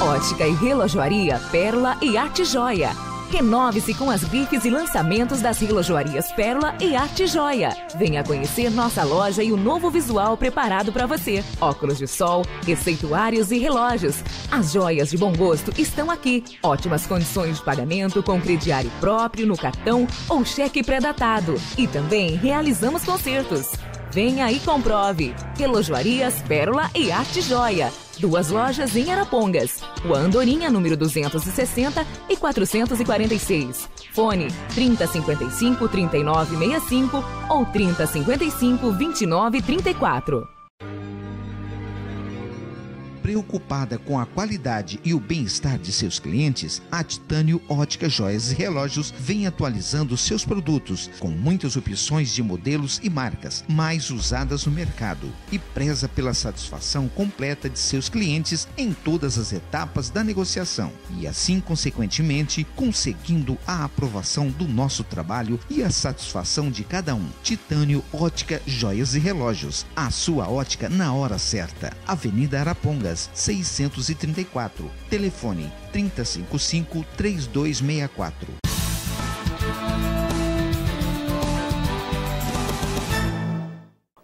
Ótica e relojoaria Pérola e Arte Joia. Renove-se com as grifes e lançamentos das relojoarias Pérola e Arte Joia. Venha conhecer nossa loja e o novo visual preparado para você. Óculos de sol, receituários e relógios. As joias de bom gosto estão aqui. Ótimas condições de pagamento com crediário próprio no cartão ou cheque pré-datado. E também realizamos concertos. Venha e comprove. Relojoarias Pérola e Arte Joia. 2 lojas em Arapongas. Rua Andorinha, número 260 e 446. Fone 3055-3965 ou 3055-2934. Preocupada com a qualidade e o bem-estar de seus clientes, a Titânio Ótica Joias e Relógios vem atualizando seus produtos com muitas opções de modelos e marcas mais usadas no mercado e preza pela satisfação completa de seus clientes em todas as etapas da negociação e assim, consequentemente, conseguindo a aprovação do nosso trabalho e a satisfação de cada um. Titânio Ótica Joias e Relógios, a sua ótica na hora certa. Avenida Arapongas 634. Telefone 3055-3264.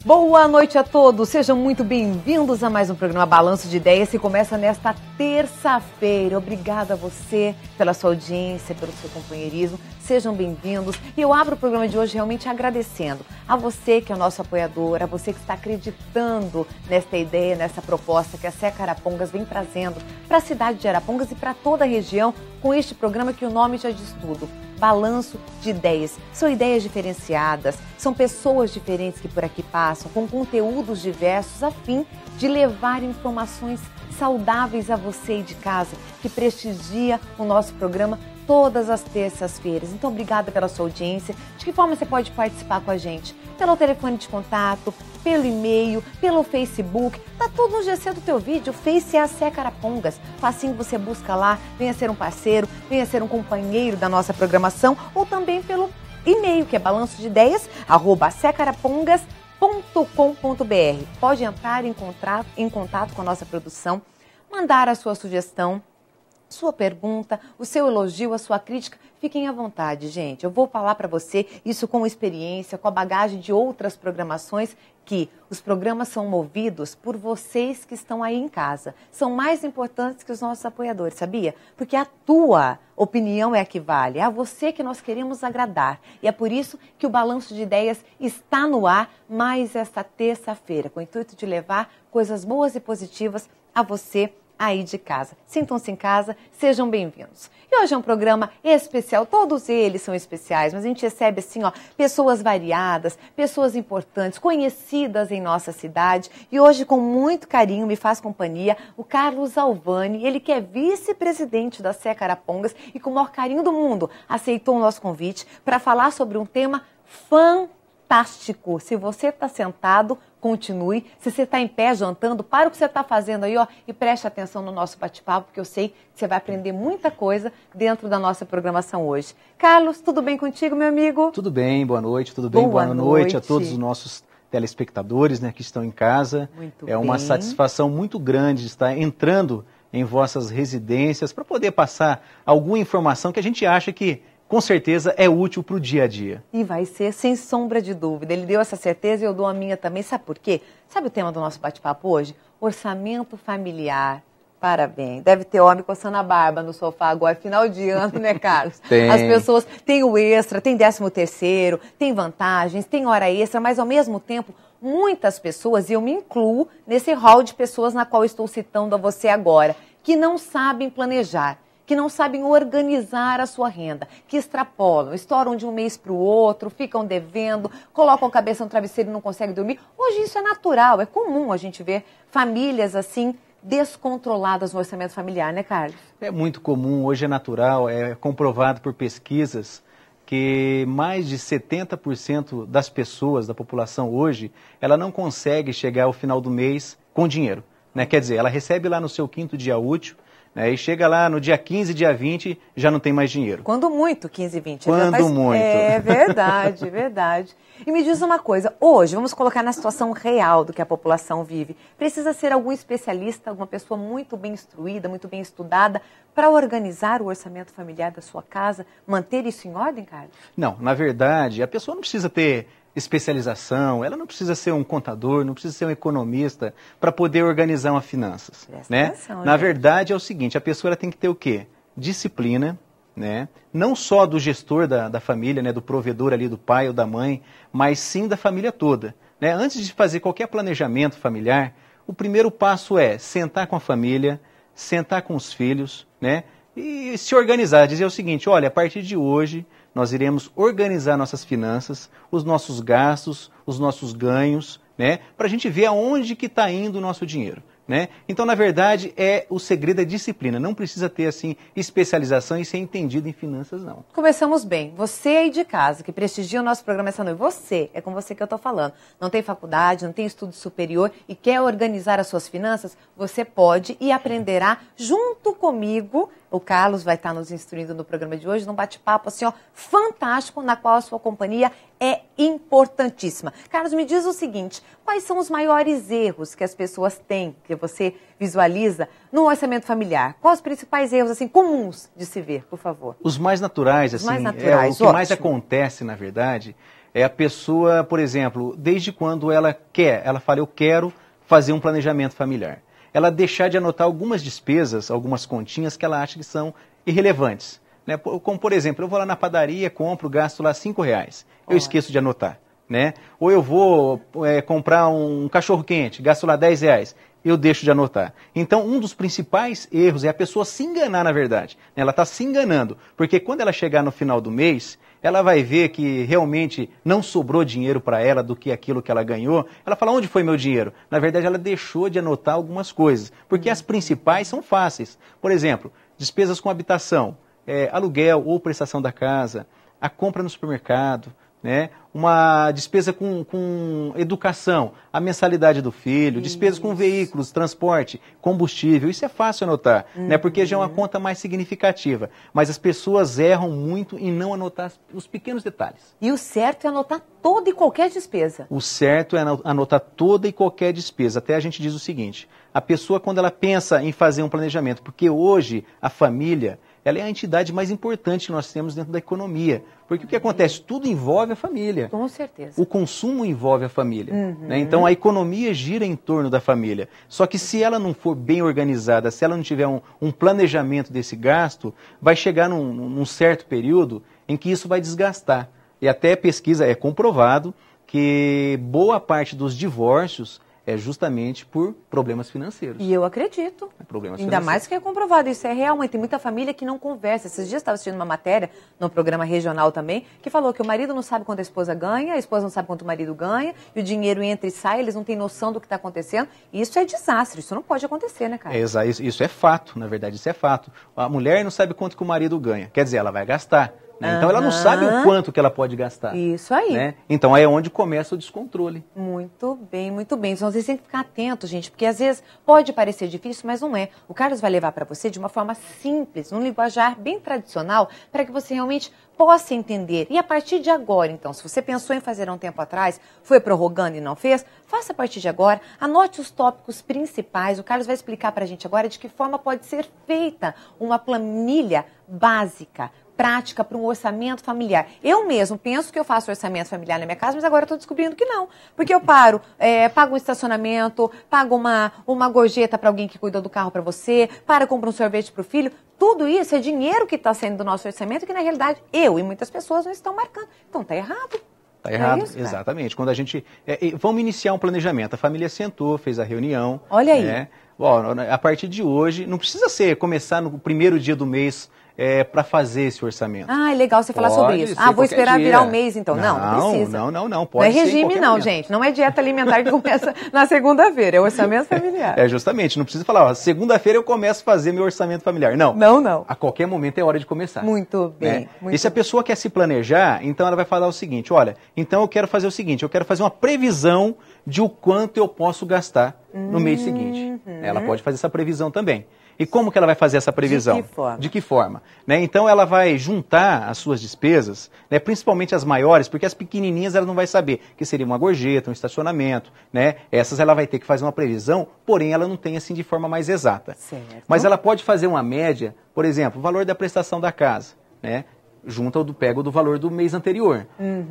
Boa noite a todos, sejam muito bem-vindos a mais um programa Balanço de Ideias que começa nesta terça-feira. Obrigada a você pela sua audiência, pelo seu companheirismo, sejam bem-vindos. E eu abro o programa de hoje realmente agradecendo a você que é o nosso apoiador, a você que está acreditando nesta ideia, nessa proposta que a Seca Arapongas vem trazendo para a cidade de Arapongas e para toda a região com este programa que o nome já diz tudo. Balanço de Ideias. São ideias diferenciadas, são pessoas diferentes que por aqui passam, com conteúdos diversos, a fim de levar informações saudáveis a você aí de casa, que prestigia o nosso programa todas as terças-feiras. Então, obrigada pela sua audiência. De que forma você pode participar com a gente? Pelo telefone de contato, pelo e-mail, pelo Facebook. Tá tudo no GC do teu vídeo. Face é a Seca Arapongas. Facinho você busca lá, venha ser um parceiro, venha ser um companheiro da nossa programação, ou também pelo e-mail, que é balançodideias@secarapongas.com.br. Pode entrar em contato com a nossa produção, mandar a sua sugestão, sua pergunta, o seu elogio, a sua crítica, fiquem à vontade, gente. Eu vou falar para você isso com experiência, com a bagagem de outras programações, que os programas são movidos por vocês que estão aí em casa. São mais importantes que os nossos apoiadores, sabia? Porque a tua opinião é a que vale, é a você que nós queremos agradar. E é por isso que o Balanço de Ideias está no ar mais esta terça-feira, com o intuito de levar coisas boas e positivas a você aí de casa. Sintam-se em casa, sejam bem-vindos. E hoje é um programa especial, todos eles são especiais, mas a gente recebe assim, ó, pessoas variadas, pessoas importantes, conhecidas em nossa cidade. E hoje, com muito carinho, me faz companhia o Carlos Alvani, ele que é vice-presidente da Seca Arapongas e com o maior carinho do mundo aceitou o nosso convite para falar sobre um tema fantástico. Se você está sentado, continue. Se você está em pé jantando, para o que você está fazendo aí, ó, e preste atenção no nosso bate-papo, porque eu sei que você vai aprender muita coisa dentro da nossa programação hoje. Carlos, tudo bem contigo, meu amigo? Tudo bem, boa noite, tudo bem? Boa noite a todos os nossos telespectadores, né, que estão em casa. Muito É uma bem. satisfação muito grande estar entrando em vossas residências para poder passar alguma informação que a gente acha que com certeza é útil para o dia a dia. E vai ser, sem sombra de dúvida. Ele deu essa certeza e eu dou a minha também. Sabe por quê? Sabe o tema do nosso bate-papo hoje? Orçamento familiar. Parabéns. Deve ter homem coçando a barba no sofá agora, final de ano, né, Carlos? Tem. As pessoas têm o extra, tem 13º, tem vantagens, tem hora extra, mas ao mesmo tempo, muitas pessoas, e eu me incluo nesse hall de pessoas na qual estou citando a você agora, que não sabem planejar, que não sabem organizar a sua renda, que extrapolam, estouram de um mês para o outro, ficam devendo, colocam a cabeça no travesseiro e não conseguem dormir. Hoje isso é natural, é comum a gente ver famílias assim descontroladas no orçamento familiar, né, Carlos? É muito comum, hoje é natural, é comprovado por pesquisas que mais de 70% das pessoas, da população hoje, ela não consegue chegar ao final do mês com dinheiro, né? Quer dizer, ela recebe lá no seu 5º dia útil, E chega lá no dia 15, dia 20, já não tem mais dinheiro. Quando muito, 15, 20. Quando muito. É verdade, verdade. E me diz uma coisa, hoje, vamos colocar na situação real do que a população vive. Precisa ser algum especialista, alguma pessoa muito bem instruída, muito bem estudada, para organizar o orçamento familiar da sua casa, manter isso em ordem, Carlos? Não, na verdade, a pessoa não precisa ter especialização, ela não precisa ser um contador, não precisa ser um economista para poder organizar uma finanças. Atenção, Na verdade é o seguinte, a pessoa ela tem que ter o quê? Disciplina, não só do gestor da família, do provedor ali, do pai ou da mãe, mas sim da família toda. Antes de fazer qualquer planejamento familiar, o primeiro passo é sentar com a família, sentar com os filhos, e se organizar, dizer o seguinte, olha, a partir de hoje nós iremos organizar nossas finanças, os nossos gastos, os nossos ganhos, para a gente ver aonde que está indo o nosso dinheiro. Então, na verdade, o segredo é disciplina. Não precisa ter, assim, especialização e ser entendido em finanças, não. Começamos bem. Você aí de casa, que prestigia o nosso programa essa noite, é com você que eu estou falando. Não tem faculdade, não tem estudo superior e quer organizar as suas finanças, você pode e aprenderá junto comigo. O Carlos vai estar nos instruindo no programa de hoje, num bate-papo assim, fantástico, na qual a sua companhia é importantíssima. Carlos, me diz o seguinte, quais são os maiores erros que as pessoas têm, que você visualiza no orçamento familiar? Quais os principais erros, assim, comuns de se ver, por favor? Os mais naturais, assim, o que mais acontece, na verdade, é a pessoa, por exemplo, desde quando ela fala, eu quero fazer um planejamento familiar. Ela deixar de anotar algumas despesas, algumas continhas que ela acha que são irrelevantes. Como, por exemplo, eu vou lá na padaria, compro, gasto lá R$5. Eu esqueço de anotar. Ou eu vou comprar um cachorro-quente, gasto lá R$10. Eu deixo de anotar. Então, um dos principais erros é a pessoa se enganar, na verdade. Ela está se enganando, porque quando ela chegar no final do mês, ela vai ver que realmente não sobrou dinheiro para ela do que aquilo que ela ganhou. Ela fala, onde foi meu dinheiro? Na verdade, ela deixou de anotar algumas coisas, porque as principais são fáceis. Por exemplo, despesas com habitação, aluguel ou prestação da casa, a compra no supermercado, uma despesa com educação, a mensalidade do filho, despesas com veículos, transporte, combustível, isso é fácil anotar, porque já é uma conta mais significativa. Mas as pessoas erram muito em não anotar os pequenos detalhes. E o certo é anotar toda e qualquer despesa. O certo é anotar toda e qualquer despesa. Até a gente diz o seguinte, a pessoa quando ela pensa em fazer um planejamento, porque hoje a família, ela é a entidade mais importante que nós temos dentro da economia. Porque o que acontece? Tudo envolve a família. Com certeza. O consumo envolve a família. Então, a economia gira em torno da família. Só que se ela não for bem organizada, se ela não tiver um planejamento desse gasto, vai chegar num certo período em que isso vai desgastar. E até pesquisa é comprovado que boa parte dos divórcios é justamente por problemas financeiros. E eu acredito. Ainda mais que é comprovado, isso é real, mas tem muita família que não conversa. Esses dias eu estava assistindo uma matéria, no programa regional também, que falou que o marido não sabe quanto a esposa ganha, a esposa não sabe quanto o marido ganha, e o dinheiro entra e sai, eles não têm noção do que está acontecendo. E isso é desastre, isso não pode acontecer, né, cara? Isso é fato, na verdade, isso é fato. A mulher não sabe quanto que o marido ganha, quer dizer, ela vai gastar. Então ela não sabe o quanto que ela pode gastar. Isso aí. Então é onde começa o descontrole. Muito bem, muito bem. Então vocês têm que ficar atentos, gente, porque às vezes pode parecer difícil, mas não é. O Carlos vai levar para você de uma forma simples, num linguajar bem tradicional, para que você realmente possa entender. E a partir de agora, então, se você pensou em fazer há um tempo atrás, foi prorrogando e não fez, faça a partir de agora, anote os tópicos principais. O Carlos vai explicar para a gente agora de que forma pode ser feita uma planilha básica, prática para um orçamento familiar. Eu mesmo penso que eu faço orçamento familiar na minha casa, mas agora estou descobrindo que não. Porque eu pago um estacionamento, pago uma gorjeta para alguém que cuida do carro para você, compra um sorvete para o filho. Tudo isso é dinheiro que está saindo do nosso orçamento que, na realidade, eu e muitas pessoas não estão marcando. Então, está errado. Está errado, exatamente. Quando a gente... vamos iniciar um planejamento. A família sentou, fez a reunião. Olha aí. A partir de hoje, não precisa começar no primeiro dia do mês para fazer esse orçamento. Ah, é legal você falar sobre isso. Vou esperar virar um mês, então. Não precisa. Não. Pode não é regime, não, momento. Gente. Não é dieta alimentar que começa na segunda-feira. É orçamento familiar. Justamente. Não precisa falar, segunda-feira eu começo a fazer meu orçamento familiar. Não. Não. A qualquer momento é hora de começar. Muito bem. E se a pessoa quer se planejar, então ela vai falar o seguinte, olha, então eu quero fazer o seguinte, eu quero fazer uma previsão de o quanto eu posso gastar no mês seguinte. Ela pode fazer essa previsão também. E como que ela vai fazer essa previsão? De que forma? De que forma? Né? Então ela vai juntar as suas despesas, né, principalmente as maiores, porque as pequenininhas ela não vai saber, que seria uma gorjeta, um estacionamento, né? Essas ela vai ter que fazer uma previsão, porém ela não tem assim de forma mais exata. Certo. Mas ela pode fazer uma média, por exemplo, o valor da prestação da casa, né? Junta pega o do valor do mês anterior.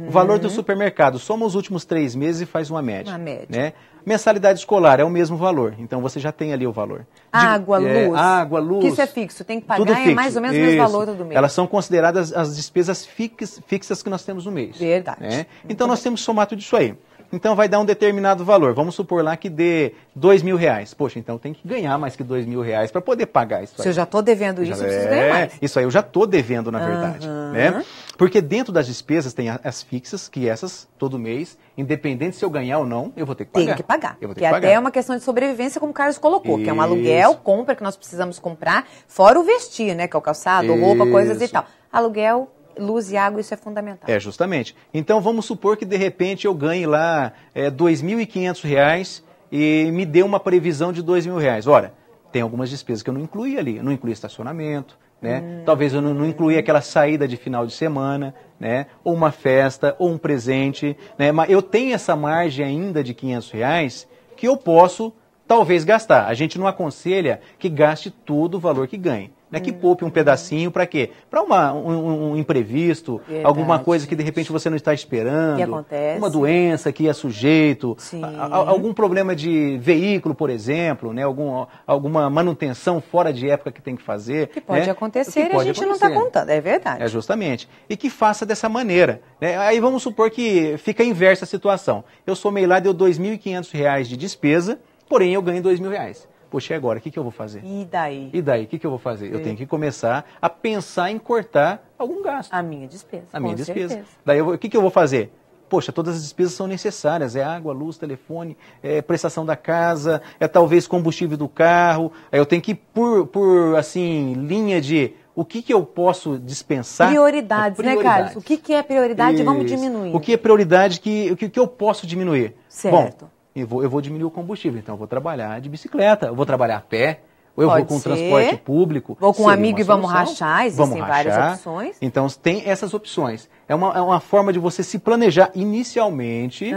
O valor do supermercado, soma os últimos 3 meses e faz uma média. Uma média. Né? Mensalidade escolar é o mesmo valor, então você já tem ali o valor. Água, luz. Água, luz. Que isso é fixo, tem que pagar, tudo fixo. É mais ou menos o mesmo valor todo mês. Elas são consideradas as despesas fixas que nós temos no mês. Verdade. Né? Então nós temos que somar tudo isso aí. Então vai dar um determinado valor. Vamos supor lá que dê R$2.000. Poxa, então tem que ganhar mais que R$2.000 para poder pagar isso aí. Se eu já estou devendo isso, eu preciso ganhar mais. Isso aí eu já estou devendo, na verdade. Né? Porque dentro das despesas tem as fixas, que essas, todo mês, independente se eu ganhar ou não, eu vou ter que pagar. Tem que pagar. Eu vou ter que que até pagar. é uma questão de sobrevivência, como o Carlos colocou, que é um Isso. aluguel, compra que nós precisamos comprar, fora o vestir, né? Que é o calçado, roupa, coisas e Isso. tal. Aluguel, luz e água, isso é fundamental. É, justamente. Então vamos supor que de repente eu ganhe lá R$2.500 e me dê uma previsão de R$2.000. Ora, tem algumas despesas que eu não incluí ali. Eu não incluí estacionamento, né? Talvez eu não incluí aquela saída de final de semana, né? Ou uma festa, ou um presente, né? Mas eu tenho essa margem ainda de R$500 que eu posso talvez gastar. A gente não aconselha que gaste todo o valor que ganhe. Né, que poupe um pedacinho para quê? Para um imprevisto, Verdade. alguma coisa que de repente você não está esperando, Que acontece. uma doença que é sujeito, Sim. algum problema de veículo, por exemplo, né, alguma manutenção fora de época que tem que fazer. Que pode né, acontecer que e a gente não está contando, é verdade. É, justamente. E que faça dessa maneira. Né? Aí vamos supor que fica inversa a situação. Eu somei lá, deu R$2.500 de despesa, porém eu ganho R$2.000. Poxa, e agora? O que eu vou fazer? E daí? E daí? O que eu vou fazer? Eu tenho que começar a pensar em cortar algum gasto. A minha despesa. A minha com despesa. certeza. Daí o que eu vou fazer? Poxa, todas as despesas são necessárias. É água, luz, telefone, é prestação da casa, é talvez combustível do carro. Eu tenho que ir por assim, linha de o que eu posso dispensar. Prioridades, né, Carlos? O que é prioridade? Vamos diminuir. O que é prioridade, o que eu posso diminuir? Certo. Bom, eu vou diminuir o combustível, então eu vou trabalhar de bicicleta, eu vou trabalhar a pé, ou eu Pode vou com ser. transporte público. Vou com um seria amigo uma e vamos solução. rachar, existem várias opções. Então tem essas opções. É uma forma de você se planejar inicialmente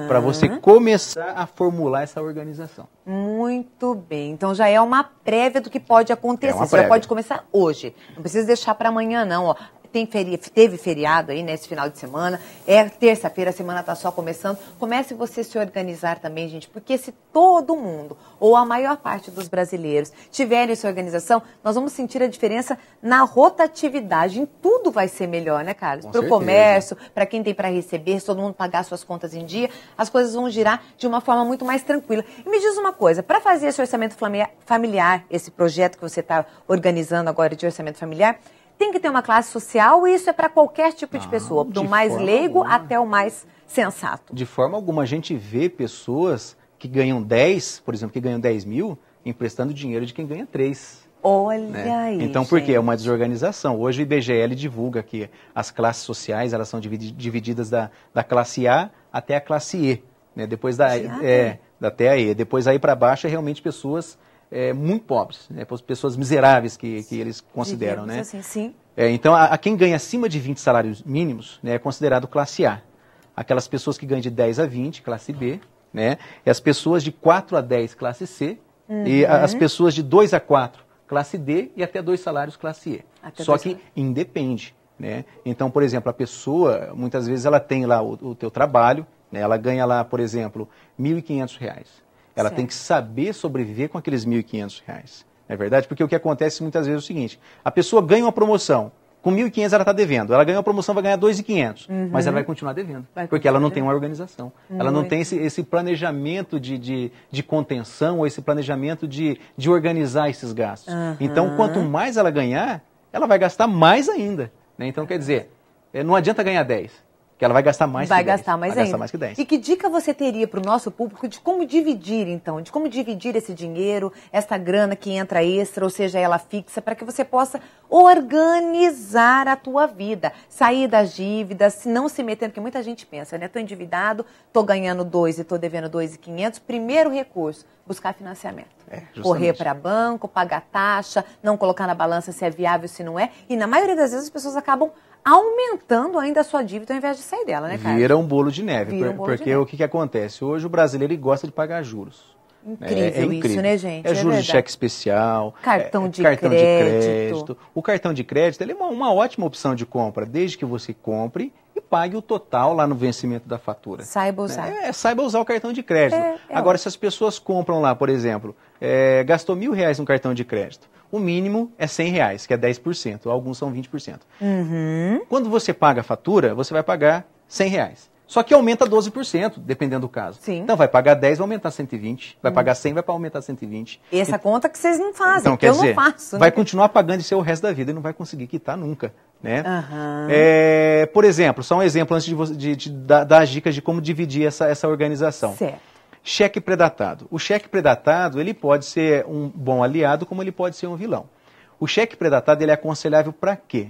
para você começar a formular essa organização. Muito bem. Então já é uma prévia do que pode acontecer. É uma Você já prévia. pode começar hoje. Não precisa deixar para amanhã, não. Ó. Teve feriado aí nesse final de semana, é terça-feira, a semana está só começando. Comece você a se organizar também, gente, porque se todo mundo, ou a maior parte dos brasileiros, tiverem essa organização, nós vamos sentir a diferença na rotatividade. Em tudo vai ser melhor, né, Carlos? Para o comércio, para quem tem para receber, se todo mundo pagar suas contas em dia, as coisas vão girar de uma forma muito mais tranquila. E me diz uma coisa, para fazer esse orçamento familiar, esse projeto que você está organizando agora de orçamento familiar, tem que ter uma classe social e isso é para qualquer tipo de pessoa, do mais leigo até o mais sensato. De forma alguma, a gente vê pessoas que ganham 10, por exemplo, que ganham 10 mil, emprestando dinheiro de quem ganha 3. Olha Né? aí, Então, por quê? É gente. uma desorganização. Hoje o IBGE divulga que as classes sociais elas são divididas da classe A até a classe E. Né? Depois da até a E. Depois aí para baixo é realmente pessoas muito pobres, né? Pessoas miseráveis que eles consideram. Digamos né? assim, sim. Então, a quem ganha acima de 20 salários mínimos, né, é considerado classe A. Aquelas pessoas que ganham de 10 a 20, classe B, né? E as pessoas de 4 a 10, classe C, e as pessoas de 2 a 4, classe D, e até 2 salários, classe E. Só que independe. Né? Então, por exemplo, a pessoa, muitas vezes ela tem lá o teu trabalho, né? Ela ganha lá, por exemplo, R$1.500. Ela tem que saber sobreviver com aqueles R$1.500. Não é verdade? Porque o que acontece muitas vezes é o seguinte, a pessoa ganha uma promoção, com R$1.500 ela está devendo, ela ganha uma promoção, vai ganhar R$2.500, mas ela vai continuar devendo, porque ela não tem uma organização, ela não tem esse planejamento de contenção, ou esse planejamento de organizar esses gastos. Então, quanto mais ela ganhar, ela vai gastar mais ainda. Né? Então, quer dizer, não adianta ganhar 10. Que ela vai gastar mais que 10. Vai gastar mais ainda. Mais que 10. E que dica você teria para o nosso público de como dividir, então? De como dividir esse dinheiro, essa grana que entra extra, ou seja, ela fixa, para que você possa organizar a tua vida. Sair das dívidas, não se metendo, porque muita gente pensa, né? Estou endividado, estou ganhando 2 e estou devendo 2.500. Primeiro recurso, buscar financiamento. correr para banco, pagar taxa, não colocar na balança se é viável, se não é. E na maioria das vezes as pessoas acabam aumentando ainda a sua dívida ao invés de sair dela, né, Carlos? Vira um bolo de neve. Porque o que acontece? Hoje o brasileiro ele gosta de pagar juros. Incrível, isso, né, gente? É juros de cheque especial, cartão de crédito. O cartão de crédito ele é uma ótima opção de compra, desde que você compre e pague o total lá no vencimento da fatura. Saiba usar. Saiba usar o cartão de crédito. Agora, se as pessoas compram lá, por exemplo, gastou R$1.000 no cartão de crédito, o mínimo é R$100, que é 10%, alguns são 20%. Quando você paga a fatura, você vai pagar R$100. Só que aumenta 12%, dependendo do caso. Sim. Então vai pagar 10, vai aumentar 120. Vai pagar 100, vai aumentar 120. Essa conta que vocês não fazem, então, que eu não faço. Vai continuar pagando isso o resto da vida e não vai conseguir quitar nunca. Né? Por exemplo, só um exemplo antes de dar as dicas de como dividir essa organização. Certo. Cheque predatado. O cheque predatado ele pode ser um bom aliado, como ele pode ser um vilão. O cheque predatado ele é aconselhável para quê?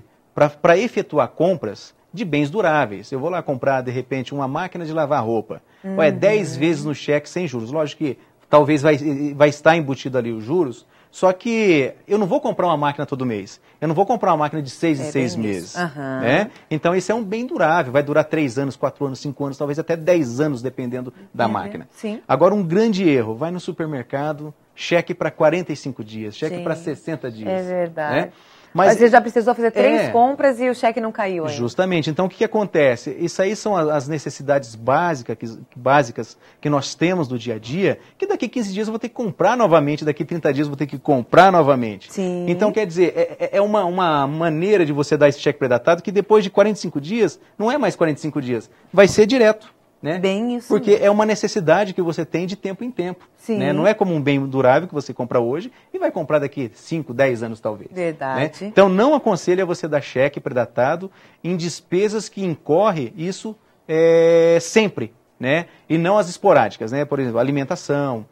Para efetuar compras de bens duráveis. Eu vou lá comprar, de repente, uma máquina de lavar roupa. 10 vezes no cheque sem juros. Lógico que talvez vai estar embutido ali os juros, só que eu não vou comprar uma máquina todo mês. Eu não vou comprar uma máquina de 6 em 6 meses. Né? Então, esse é um bem durável. Vai durar 3 anos, 4 anos, 5 anos, talvez até 10 anos, dependendo da máquina. Sim. Agora, um grande erro. Vai no supermercado, cheque para 45 dias, cheque para 60 dias. É verdade. Né? Mas você já precisou fazer 3 compras e o cheque não caiu ainda. Justamente. Então, o que acontece? Isso aí são as necessidades básicas que nós temos do dia a dia, que daqui 15 dias eu vou ter que comprar novamente, daqui 30 dias eu vou ter que comprar novamente. Sim. Então, quer dizer, é uma maneira de você dar esse cheque predatado que depois de 45 dias, não é mais 45 dias, vai ser direto. Né? Bem isso. Porque é uma necessidade que você tem de tempo em tempo. Sim. Né? Não é como um bem durável que você compra hoje e vai comprar daqui 5, 10 anos talvez. Verdade. Né? Então não aconselho você dar cheque predatado em despesas que incorre isso sempre, né? E não as esporádicas, né? Por exemplo, alimentação,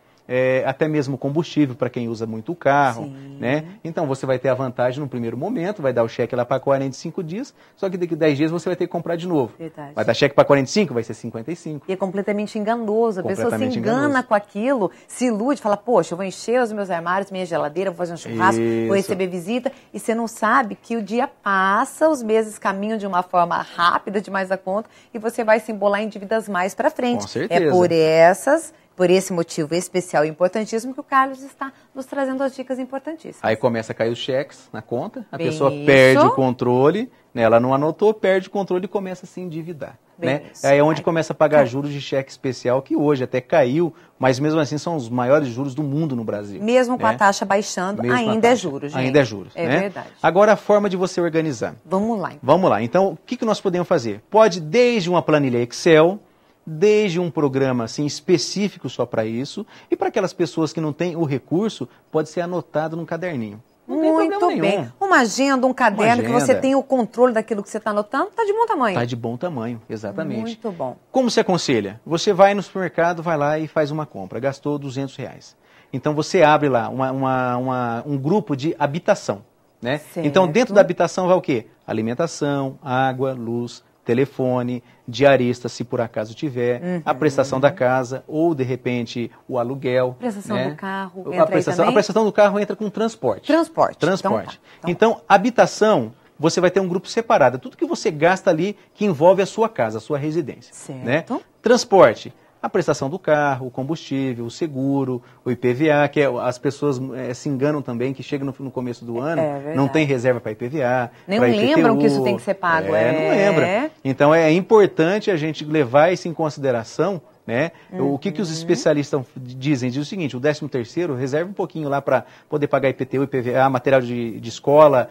até mesmo combustível para quem usa muito o carro. Né? Então você vai ter a vantagem no primeiro momento, vai dar o cheque lá para 45 dias, só que daqui 10 dias você vai ter que comprar de novo. Verdade. Vai dar cheque para 45, vai ser 55. E é completamente enganoso. A pessoa se engana com aquilo, se ilude, fala, poxa, eu vou encher os meus armários, minha geladeira, vou fazer um churrasco, vou receber visita. E você não sabe que o dia passa, os meses caminham de uma forma rápida demais da conta e você vai se embolar em dívidas mais para frente. Com certeza. É por esse motivo especial e importantíssimo que o Carlos está nos trazendo as dicas importantíssimas. Aí começa a cair os cheques na conta, a pessoa perde o controle, né? Ela não anotou, perde o controle e começa a se endividar. Né? Aí é onde começa a pagar juros de cheque especial, que hoje até caiu, mas mesmo assim são os maiores juros do mundo no Brasil. Mesmo com a taxa baixando, ainda é juros, gente. Ainda é juros. É né? verdade. Agora a forma de você organizar. Vamos lá. Então. Vamos lá. Então, o que nós podemos fazer? Pode desde uma planilha Excel, desde um programa assim, específico só para isso, e para aquelas pessoas que não têm o recurso, pode ser anotado num caderninho. Não tem problema nenhum. Bem. Uma agenda, um caderno, que você tem o controle daquilo que você está anotando, está de bom tamanho. Está de bom tamanho, exatamente. Muito bom. Como se aconselha? Você vai no supermercado, vai lá e faz uma compra, gastou R$200. Então você abre lá um grupo de habitação. Né? Então dentro da habitação vai o quê? Alimentação, água, luz, telefone, diarista, se por acaso tiver, a prestação da casa ou, de repente, o aluguel. Prestação do carro, a prestação do carro entra com transporte. Transporte. Então, habitação, você vai ter um grupo separado. Tudo que você gasta ali que envolve a sua casa, a sua residência. Certo. Né? Transporte. A prestação do carro, o combustível, o seguro, o IPVA, que as pessoas se enganam também, que chega no começo do ano, não tem reserva para IPVA. Nem lembram que isso tem que ser pago. Não lembra. Então é importante a gente levar isso em consideração. Né? O que os especialistas dizem? Diz o seguinte, o 13º, reserva um pouquinho lá para poder pagar IPTU, IPVA, material de escola,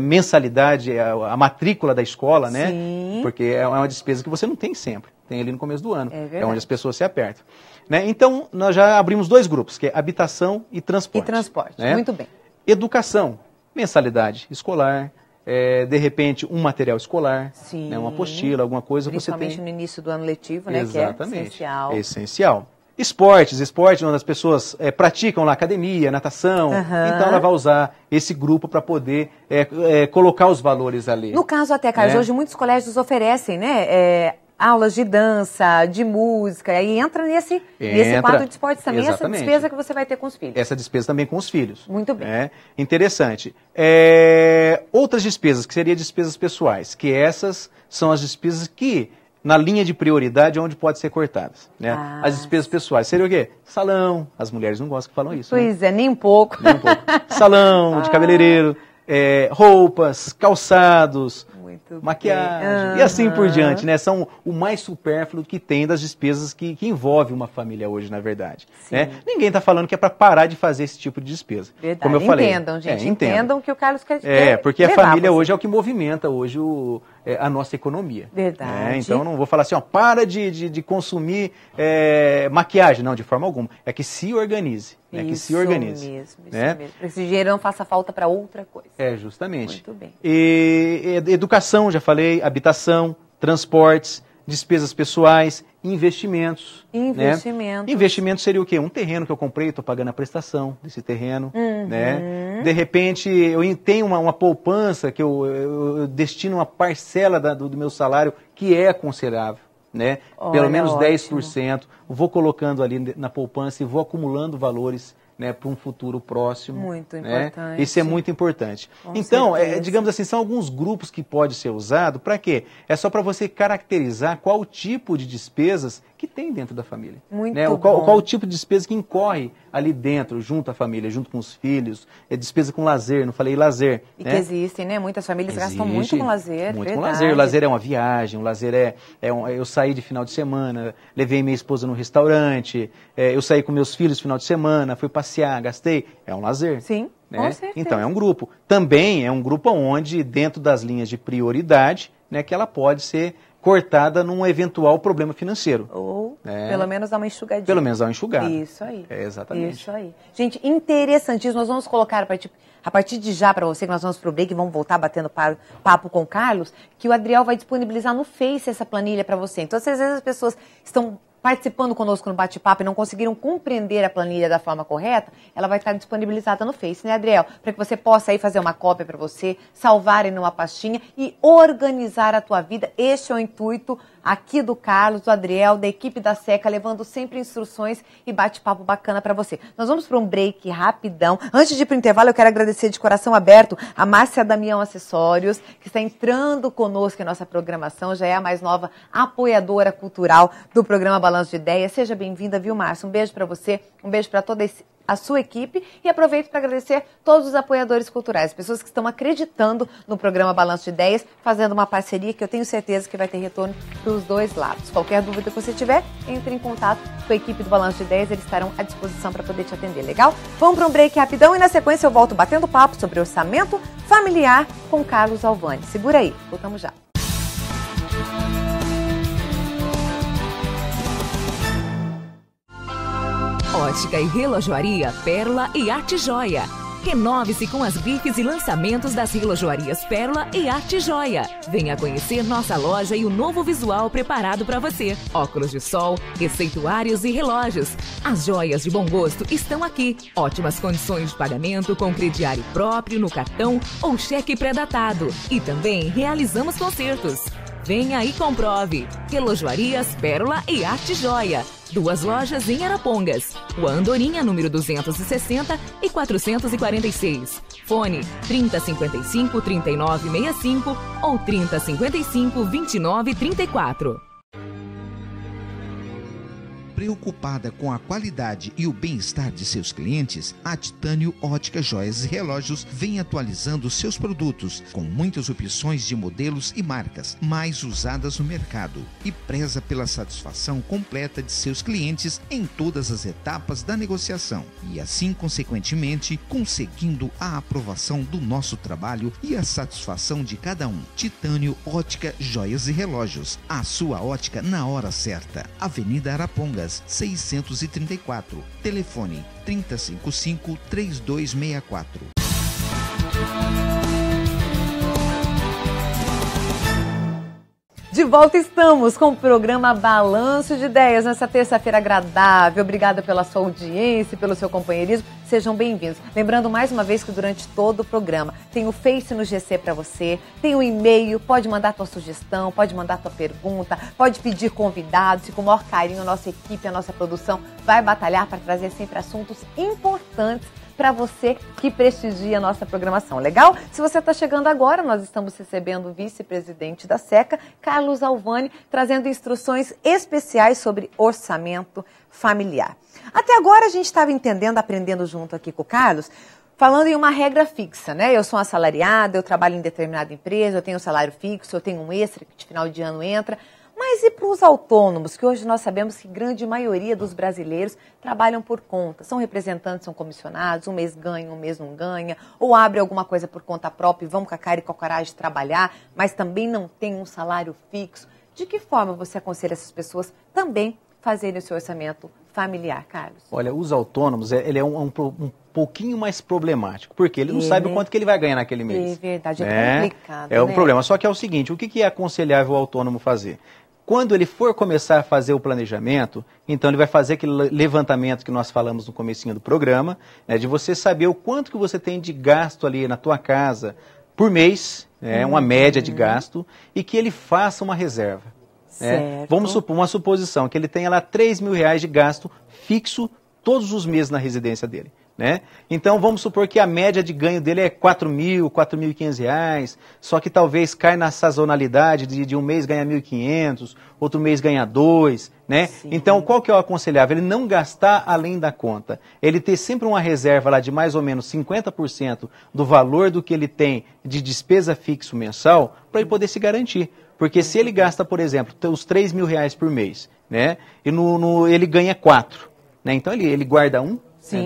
mensalidade, a matrícula da escola, né? Sim. Porque é uma despesa que você não tem sempre, tem ali no começo do ano, é onde as pessoas se apertam. Né? Então, nós já abrimos 2 grupos, que é habitação e transporte. Né? Muito bem. Educação, mensalidade escolar, de repente, um material escolar, né, uma apostila, alguma coisa. Principalmente no início do ano letivo, né? Exatamente. Que é essencial. É essencial. Esporte, onde as pessoas praticam lá academia, natação. Então ela vai usar esse grupo para poder colocar os valores ali. No caso até, Carlos, hoje muitos colégios oferecem, né? aulas de dança, de música, aí entra nesse quadro de esportes também, exatamente. essa despesa que você vai ter com os filhos. Essa despesa também com os filhos. Muito bem. Interessante. Outras despesas, que seriam despesas pessoais, que essas são as despesas que, na linha de prioridade, onde pode ser cortadas. Né? As despesas pessoais seria o quê? Salão, as mulheres não gostam que falam isso. Pois né? nem um pouco. Nem um pouco. Salão, de cabeleireiro, roupas, calçados, maquiagem e assim por diante, né? São o mais supérfluo que tem das despesas que envolve uma família hoje, na verdade. Né? Ninguém está falando que é para parar de fazer esse tipo de despesa. Verdade. Como eu falei. Entendam, gente. Entendam que o Carlos quer porque a família hoje é o que movimenta hoje a nossa economia. Verdade. Então não vou falar assim, para de consumir maquiagem. Não, de forma alguma. É que se organize. Que se organize. Isso mesmo. Esse dinheiro não faça falta para outra coisa. Justamente. Muito bem. Educação, já falei, habitação, transportes, despesas pessoais, investimentos. Investimentos. Né? Investimento seria o quê? Um terreno que eu comprei, estou pagando a prestação desse terreno. Né? De repente, eu tenho uma poupança que eu destino uma parcela do meu salário que é considerável. Né? Pelo menos 10%, vou colocando ali na poupança e vou acumulando valores, né, para um futuro próximo. Muito né? importante. Isso é muito importante. Então, digamos assim, são alguns grupos que pode ser usado para quê? É só para você caracterizar qual o tipo de despesas que tem dentro da família. Muito né? bom. Qual o tipo de despesa que incorre ali dentro, junto à família, junto com os filhos. Despesa com lazer, não falei lazer. E né? que existem, né? Muitas famílias gastam muito com lazer. Muito com lazer. O lazer é uma viagem, o lazer eu saí de final de semana, levei minha esposa no restaurante, eu saí com meus filhos no final de semana, fui passear, gastei. É um lazer. Sim, né? com certeza. Então é um grupo. Também é um grupo onde, dentro das linhas de prioridade, né, que ela pode ser cortada num eventual problema financeiro. Ou pelo menos dar uma enxugadinha. Pelo menos dar uma enxugada. Isso aí. Exatamente. Isso aí. Gente, interessantíssimo. Nós vamos colocar a partir de já para você, que nós vamos pro break e vamos voltar batendo papo com o Carlos, que o Adriel vai disponibilizar no Face essa planilha para você. Então, às vezes as pessoas estão participando conosco no bate-papo e não conseguiram compreender a planilha da forma correta, ela vai estar disponibilizada no Face, né, Adriel? Para que você possa aí fazer uma cópia para você, salvar em uma pastinha e organizar a tua vida. Este é o intuito aqui do Carlos, do Adriel, da equipe da SECA, levando sempre instruções e bate-papo bacana para você. Nós vamos para um break rapidão. Antes de ir para o intervalo, eu quero agradecer de coração aberto a Márcia Damião Acessórios, que está entrando conosco em nossa programação, já é a mais nova apoiadora cultural do programa Balanço de Ideias. Seja bem-vinda, viu, Márcia? Um beijo para você, um beijo para toda a sua equipe e aproveito para agradecer todos os apoiadores culturais, pessoas que estão acreditando no programa Balanço de Ideias, fazendo uma parceria que eu tenho certeza que vai ter retorno dos dois lados. Qualquer dúvida que você tiver, entre em contato com a equipe do Balanço de Ideias, eles estarão à disposição para poder te atender, legal? Vamos para um break rapidão e na sequência eu volto batendo papo sobre orçamento familiar com Carlos Alvani. Segura aí, voltamos já. Ótica e relojoaria Pérola e Arte Joia. Renove-se com as grifes e lançamentos das relojoarias Pérola e Arte Joia. Venha conhecer nossa loja e o novo visual preparado para você. Óculos de sol, receituários e relógios. As joias de bom gosto estão aqui. Ótimas condições de pagamento com crediário próprio no cartão ou cheque pré-datado. E também realizamos concertos. Venha e comprove. Relojoarias Pérola e Arte Joia. 2 lojas em Arapongas. Rua Andorinha, número 260 e 446. Fone 3055-3965 ou 3055-2934. Preocupada com a qualidade e o bem-estar de seus clientes, a Titânio Ótica Joias e Relógios vem atualizando seus produtos com muitas opções de modelos e marcas mais usadas no mercado e preza pela satisfação completa de seus clientes em todas as etapas da negociação e assim, consequentemente, conseguindo a aprovação do nosso trabalho e a satisfação de cada um. Titânio Ótica Joias e Relógios, a sua ótica na hora certa. Avenida Arapongas 634. Telefone 3055-3264. De volta estamos com o programa Balanço de Ideias, nessa terça-feira agradável. Obrigada pela sua audiência, pelo seu companheirismo. Sejam bem-vindos. Lembrando mais uma vez que durante todo o programa tem o Face no GC para você, tem o e-mail, pode mandar tua sugestão, pode mandar tua pergunta, pode pedir convidados e com o maior carinho a nossa equipe, a nossa produção vai batalhar para trazer sempre assuntos importantes para você que prestigia a nossa programação. Legal? Se você está chegando agora, nós estamos recebendo o vice-presidente da SECA, Carlos Alvani, trazendo instruções especiais sobre orçamento familiar. Até agora a gente estava entendendo, aprendendo junto aqui com o Carlos, falando em uma regra fixa, né? Eu sou uma assalariada, eu trabalho em determinada empresa, eu tenho um salário fixo, eu tenho um extra que de final de ano entra. Mas e para os autônomos, que hoje nós sabemos que grande maioria dos brasileiros trabalham por conta, são representantes, são comissionados, um mês ganha, um mês não ganha, ou abre alguma coisa por conta própria e vão com a cara e com a coragem de trabalhar, mas também não tem um salário fixo. De que forma você aconselha essas pessoas também fazerem o seu orçamento familiar, Carlos? Olha, os autônomos, ele é um pouquinho mais problemático, porque ele não sabe o quanto que ele vai ganhar naquele mês. É verdade, é complicado, É um problema, só que é o seguinte, o que é aconselhável o autônomo fazer? Quando ele for começar a fazer o planejamento, então ele vai fazer aquele levantamento que nós falamos no comecinho do programa, né, de você saber o quanto que você tem de gasto ali na tua casa por mês, uma média de gasto, e que ele faça uma reserva. Né? Vamos supor uma suposição, que ele tenha lá R$3.000 de gasto fixo todos os meses na residência dele. Né? Então vamos supor que a média de ganho dele é R$4.000, R$4.500, só que talvez cai na sazonalidade de um mês ganha 1.500, outro mês ganha 2, né? Então qual que é o aconselhável? Ele não gastar além da conta, ele ter sempre uma reserva lá de mais ou menos 50% do valor do que ele tem de despesa fixo mensal para ele poder se garantir. Porque se ele gasta, por exemplo, os R$3.000 por mês, né? E ele ganha 4, né? Então ele guarda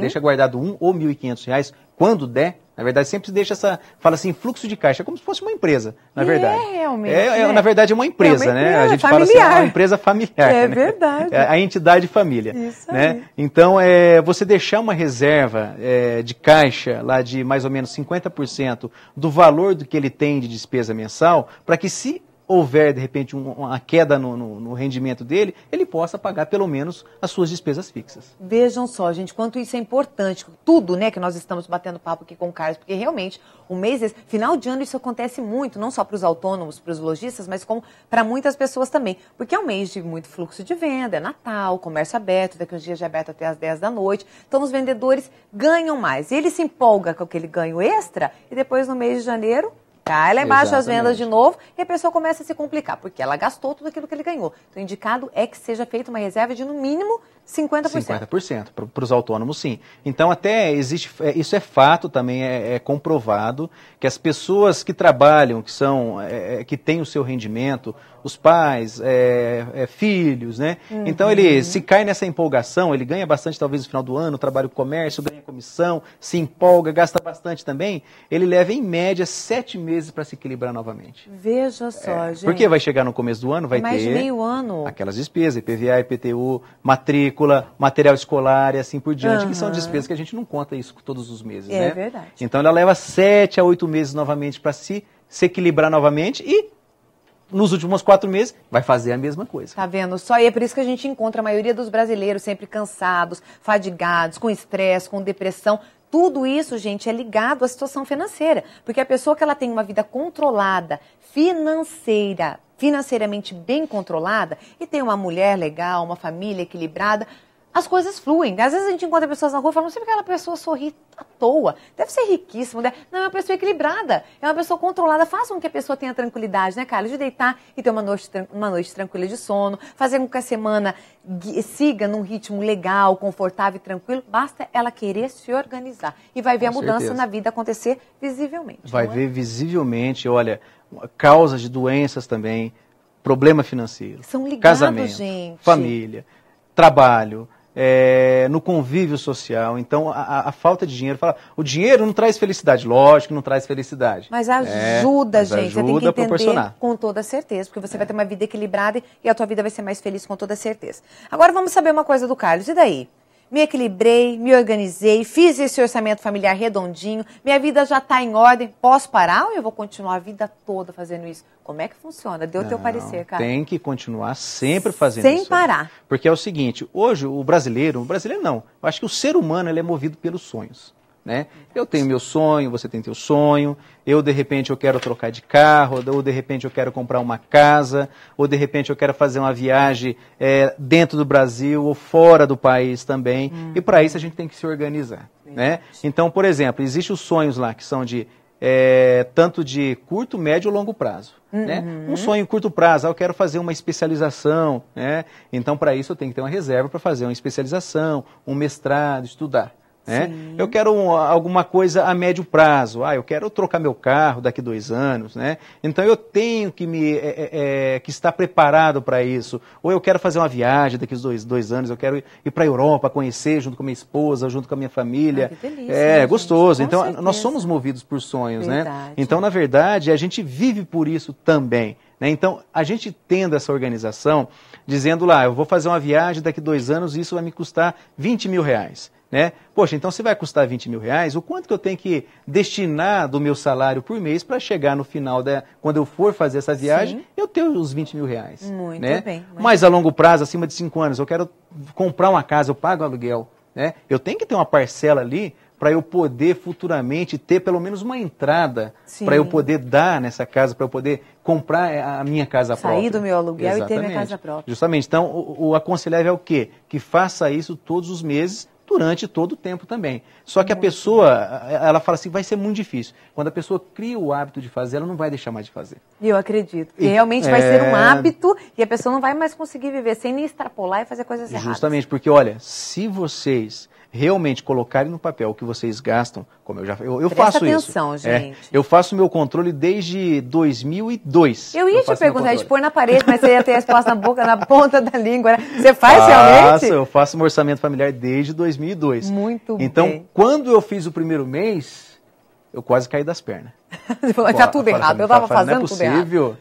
deixa guardado ou R$1.500 quando der. Na verdade, sempre deixa fala assim, fluxo de caixa, como se fosse uma empresa, na verdade. Realmente. Na verdade, é uma empresa, né? A gente familiar. Fala assim, é uma empresa familiar. É né? verdade. A entidade família. Isso né? aí. Então, você deixar uma reserva de caixa lá de mais ou menos 50% do valor do que ele tem de despesa mensal, para que se houver, de repente, uma queda no rendimento dele, ele possa pagar pelo menos as suas despesas fixas. Vejam só, gente, quanto isso é importante. Tudo, né, que nós estamos batendo papo aqui com o Carlos, porque realmente, final de ano, isso acontece muito, não só para os autônomos, para os lojistas, mas como para muitas pessoas também. Porque é um mês de muito fluxo de venda, é Natal, comércio aberto, daqui uns dias já é aberto até as 10 da noite. Então, os vendedores ganham mais. E ele se empolga com aquele ganho extra e depois, no mês de janeiro, cai lá embaixo as vendas de novo e a pessoa começa a se complicar, porque ela gastou tudo aquilo que ele ganhou. Então, o indicado é que seja feita uma reserva de, no mínimo, 50%. 50%, para os autônomos, sim. Então, até existe, isso é fato também, é comprovado, que as pessoas que trabalham, que têm o seu rendimento, os pais, filhos, né? Então, ele se cai nessa empolgação, ele ganha bastante talvez no final do ano, trabalha com comércio, ganha comissão, se empolga, gasta bastante também, ele leva em média 7 meses para se equilibrar novamente. Veja só, gente. Porque vai chegar no começo do ano, vai mais ter de meio ano. Aquelas despesas, IPVA, IPTU, matrícula, material escolar e assim por diante, que são despesas que a gente não conta isso todos os meses, né? É verdade. Então ela leva 7 a 8 meses novamente para se equilibrar novamente e nos últimos 4 meses vai fazer a mesma coisa. Tá vendo só? E é por isso que a gente encontra a maioria dos brasileiros sempre cansados, fadigados, com estresse, com depressão. Tudo isso, gente, é ligado à situação financeira. Porque a pessoa que ela tem uma vida controlada, financeiramente bem controlada, e tem uma mulher legal, uma família equilibrada, as coisas fluem. Às vezes a gente encontra pessoas na rua e fala, não sei porque aquela pessoa sorri à toa. Deve ser riquíssimo. Não, é uma pessoa equilibrada. É uma pessoa controlada. Faça com que a pessoa tenha tranquilidade, né, Carlos? De deitar e ter uma noite tranquila de sono. Fazer com que a semana siga num ritmo legal, confortável e tranquilo. Basta ela querer se organizar. E vai ver a mudança na vida acontecer visivelmente. Vai ver visivelmente, olha, causas de doenças também, problema financeiro. São ligados, casamento, gente. Família, trabalho. No convívio social. Então, a falta de dinheiro, o dinheiro não traz felicidade. Lógico que não traz felicidade. Mas ajuda, gente. Ajuda você tem que a proporcionar. Com toda certeza, porque você vai ter uma vida equilibrada e a tua vida vai ser mais feliz com toda certeza. Agora, vamos saber uma coisa do Carlos. E daí? me equilibrei, me organizei, fiz esse orçamento familiar redondinho, minha vida já está em ordem, posso parar ou eu vou continuar a vida toda fazendo isso? Como é que funciona? Dê o teu parecer, cara. Tem que continuar sempre fazendo isso. Sem parar. Porque é o seguinte, hoje o brasileiro não, eu acho que o ser humano ele é movido pelos sonhos. Né? Eu tenho meu sonho, você tem teu sonho, eu de repente eu quero trocar de carro, ou de repente eu quero comprar uma casa, ou de repente eu quero fazer uma viagem dentro do Brasil ou fora do país também, e para isso a gente tem que se organizar. Né? Então, por exemplo, existem os sonhos lá que são de tanto de curto, médio ou longo prazo. Né? Um sonho em curto prazo, eu quero fazer uma especialização, né? Então para isso eu tenho que ter uma reserva para fazer uma especialização, um mestrado, estudar. Né? Eu quero alguma coisa a médio prazo. Eu quero trocar meu carro daqui 2 anos. Né? Então eu tenho que que estar preparado para isso. Ou eu quero fazer uma viagem daqui a 2 anos, eu quero ir para a Europa, conhecer junto com a minha esposa, junto com a minha família. Que delícia, gostoso. Gente, então certeza. Nós somos movidos por sonhos. Verdade. Né? Então, na verdade, a gente vive por isso também. Né? Então, a gente tendo essa organização, dizendo lá, eu vou fazer uma viagem daqui a 2 anos e isso vai me custar 20 mil reais. Né? Poxa, então se vai custar 20 mil reais, o quanto que eu tenho que destinar do meu salário por mês para chegar no final, quando eu for fazer essa viagem, eu ter os 20 mil reais. Muito né? bem. Mas a longo prazo, acima de 5 anos, eu quero comprar uma casa, eu pago aluguel. Né? Eu tenho que ter uma parcela ali para eu poder futuramente ter pelo menos uma entrada para eu poder dar nessa casa, para eu poder comprar a minha casa própria. Sair do meu aluguel. Exatamente. E ter minha casa própria. Justamente. Então, o aconselhável é o quê? Que faça isso todos os meses, durante todo o tempo também. Só que a pessoa, ela fala assim, vai ser muito difícil. Quando a pessoa cria o hábito de fazer, ela não vai deixar mais de fazer. Eu acredito. Que realmente vai ser um hábito e a pessoa não vai mais conseguir viver sem nem extrapolar e fazer coisas erradas. Justamente, porque olha, se vocês realmente colocarem no papel o que vocês gastam, como eu faço atenção, isso. Gente. Eu faço meu controle desde 2002. Eu ia te perguntar de pôr na parede, mas você ia ter a resposta na ponta da língua. Né? Você faz realmente? Eu faço meu orçamento familiar desde 2002. Muito bem. Então, quando eu fiz o primeiro mês, eu quase caí das pernas. Você falou, tá tudo errado. Eu estava fazendo tudo errado.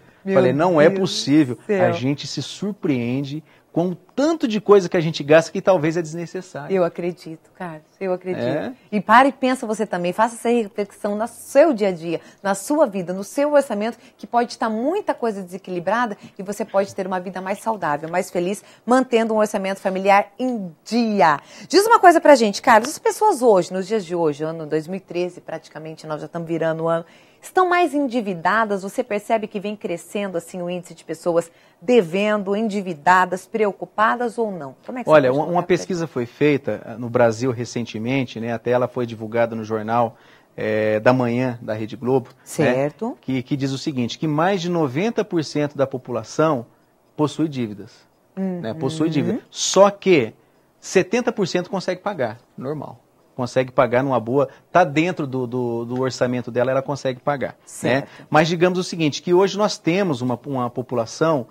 Não é possível. A gente se surpreende com o tanto de coisa que a gente gasta que talvez é desnecessário. Eu acredito, Carlos, eu acredito. E para e pensa você também, faça essa reflexão no seu dia a dia, na sua vida, no seu orçamento, que pode estar muita coisa desequilibrada e você pode ter uma vida mais saudável, mais feliz, mantendo um orçamento familiar em dia. Diz uma coisa pra gente, Carlos, as pessoas hoje, nos dias de hoje, ano 2013 praticamente, nós já estamos virando o ano, estão mais endividadas? Você percebe que vem crescendo assim o índice de pessoas devendo, endividadas, preocupadas ou não? Como é que Olha, uma pesquisa foi feita no Brasil recentemente, né, até ela foi divulgada no jornal da manhã da Rede Globo, certo. Né, que diz o seguinte, que mais de 90% da população possui dívidas. Né, possui dívida. Só que 70% consegue pagar, normal. Consegue pagar numa boa, está dentro do orçamento dela, ela consegue pagar. Né? Mas digamos o seguinte, que hoje nós temos uma população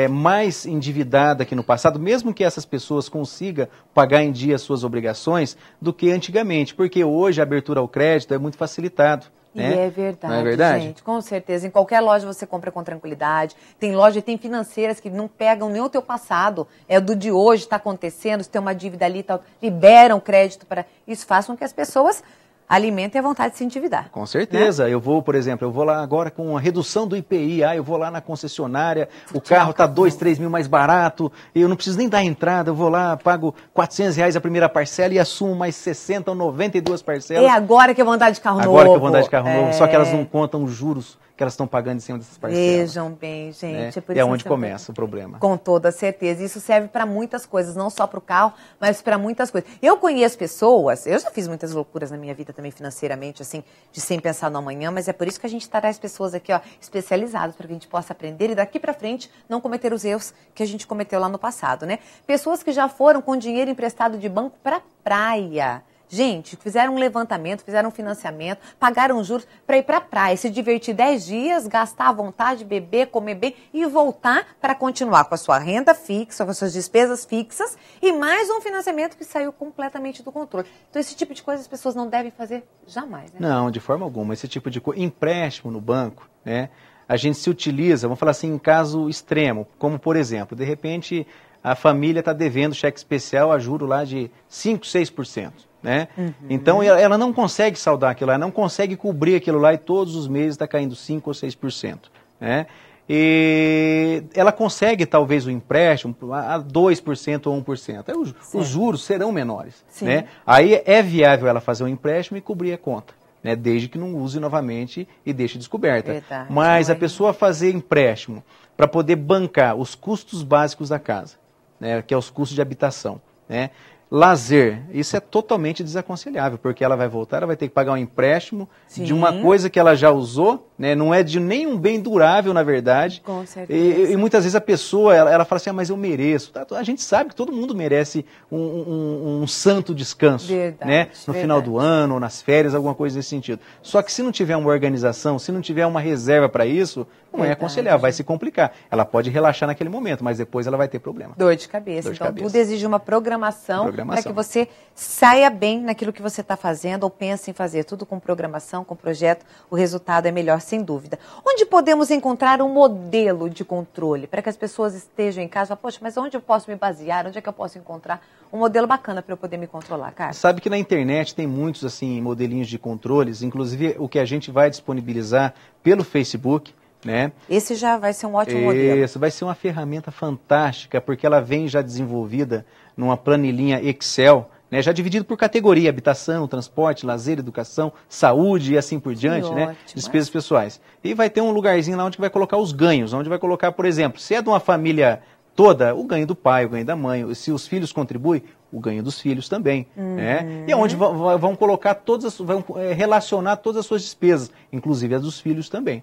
mais endividada que no passado, mesmo que essas pessoas consigam pagar em dia as suas obrigações, do que antigamente, porque hoje a abertura ao crédito é muito facilitado. E é verdade, não é verdade, gente, com certeza. Em qualquer loja você compra com tranquilidade. Tem loja, tem financeiras que não pegam nem o teu passado. É do de hoje, está acontecendo, se tem uma dívida ali, tal, liberam crédito para... Isso faz com que as pessoas alimentem a vontade de se endividar. Com certeza. Né? Eu vou, por exemplo, eu vou lá agora com a redução do IPI, eu vou lá na concessionária, o carro está 2, 3 mil mais barato, eu não preciso nem dar entrada, eu vou lá, pago R$400 a primeira parcela e assumo mais 60 ou 92 parcelas. É agora que eu vou andar de carro novo. Agora que eu vou andar de carro novo, só que elas não contam os juros que elas estão pagando em cima dessas parcelas. Vejam bem, gente. Né? É onde começa o problema. Com toda certeza. Isso serve para muitas coisas, não só para o carro, mas para muitas coisas. Eu conheço pessoas, eu já fiz muitas loucuras na minha vida também financeiramente, assim, de sem pensar no amanhã, mas é por isso que a gente traz pessoas aqui, ó, especializadas, para que a gente possa aprender e daqui para frente não cometer os erros que a gente cometeu lá no passado, né? Pessoas que já foram com dinheiro emprestado de banco para praia. Gente, fizeram um levantamento, fizeram um financiamento, pagaram juros para ir para a praia, se divertir 10 dias, gastar à vontade, beber, comer bem e voltar para continuar com a sua renda fixa, com as suas despesas fixas e mais um financiamento que saiu completamente do controle. Então, esse tipo de coisa as pessoas não devem fazer jamais, né? Não, de forma alguma. Esse tipo de coisa, empréstimo no banco, né? A gente se utiliza, vamos falar assim, em caso extremo, como por exemplo, de repente... a família está devendo cheque especial a juro lá de 5, 6%. Né? Então ela não consegue saldar aquilo lá, não consegue cobrir aquilo lá e todos os meses está caindo 5 ou 6%. Né? E ela consegue talvez o empréstimo a 2% ou 1%. Aí os juros serão menores. Né? Aí é viável ela fazer um empréstimo e cobrir a conta. Né, desde que não use novamente e deixe descoberta. Verdade, mas a pessoa fazer empréstimo para poder bancar os custos básicos da casa, né, que é os custos de habitação, né, lazer, isso é totalmente desaconselhável, porque ela vai voltar, ela vai ter que pagar um empréstimo de uma coisa que ela já usou, né, não é de nenhum bem durável, na verdade. Com certeza. E muitas vezes a pessoa, ela fala assim, mas eu mereço. A gente sabe que todo mundo merece um santo descanso, né, no final do ano, ou nas férias, alguma coisa nesse sentido. Só que se não tiver uma organização, se não tiver uma reserva para isso, não é aconselhável, vai se complicar. Ela pode relaxar naquele momento, mas depois ela vai ter problema. Dor de cabeça. Então tudo exige uma programação para que você saia bem naquilo que você está fazendo ou pensa em fazer. Tudo com programação, com projeto, o resultado é melhor, sem dúvida. Onde podemos encontrar um modelo de controle para que as pessoas estejam em casa? Poxa, mas onde eu posso me basear? Onde é que eu posso encontrar um modelo bacana para eu poder me controlar, Carlos? Sabe que na internet tem muitos assim modelinhos de controles, inclusive o que a gente vai disponibilizar pelo Facebook. Né? Esse já vai ser um ótimo modelo. Isso, vai ser uma ferramenta fantástica, porque ela vem já desenvolvida numa planilhinha Excel, né, já dividido por categoria, habitação, transporte, lazer, educação, saúde e assim por diante, né, despesas pessoais. E vai ter um lugarzinho lá onde vai colocar os ganhos, onde vai colocar, por exemplo, se é de uma família toda, o ganho do pai, o ganho da mãe, se os filhos contribuem, o ganho dos filhos também. Né? E é onde vão colocar vão relacionar todas as suas despesas, inclusive as dos filhos também.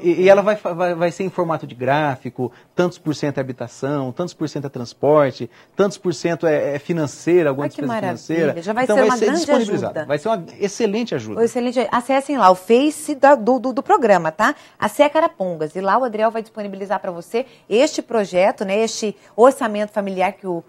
E ela vai ser em formato de gráfico, tantos por cento é habitação, tantos por cento é transporte, tantos por cento é financeira, alguma despesa financeira. Já vai ser uma grande ajuda. Vai ser uma excelente ajuda. Acessem lá o Face do programa, tá? A Seca Arapongas. E lá o Adriel vai disponibilizar para você este projeto, né, este orçamento familiar que o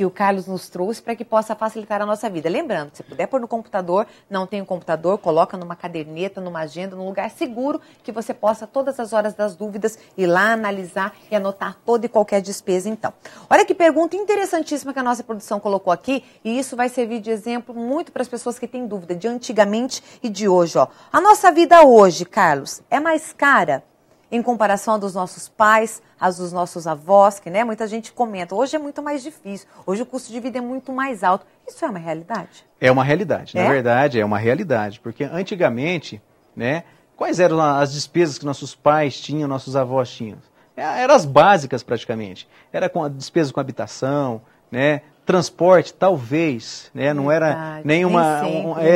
Carlos nos trouxe para que possa facilitar a nossa vida. Lembrando, se puder pôr no computador, não tem um computador, coloca numa caderneta, numa agenda, num lugar seguro que você possa, todas as horas das dúvidas, ir lá, analisar e anotar toda e qualquer despesa, então. Olha que pergunta interessantíssima que a nossa produção colocou aqui, e isso vai servir de exemplo muito para as pessoas que têm dúvida, de antigamente e de hoje. Ó. A nossa vida hoje, Carlos, é mais cara em comparação dos nossos pais, as dos nossos avós, que né, muita gente comenta, hoje é muito mais difícil, hoje o custo de vida é muito mais alto. Isso é uma realidade? É uma realidade, na verdade é uma realidade, porque antigamente, né, quais eram as despesas que nossos pais tinham, nossos avós tinham? Eram as básicas praticamente, era com despesas com habitação, né, transporte, talvez, né, não era nenhuma,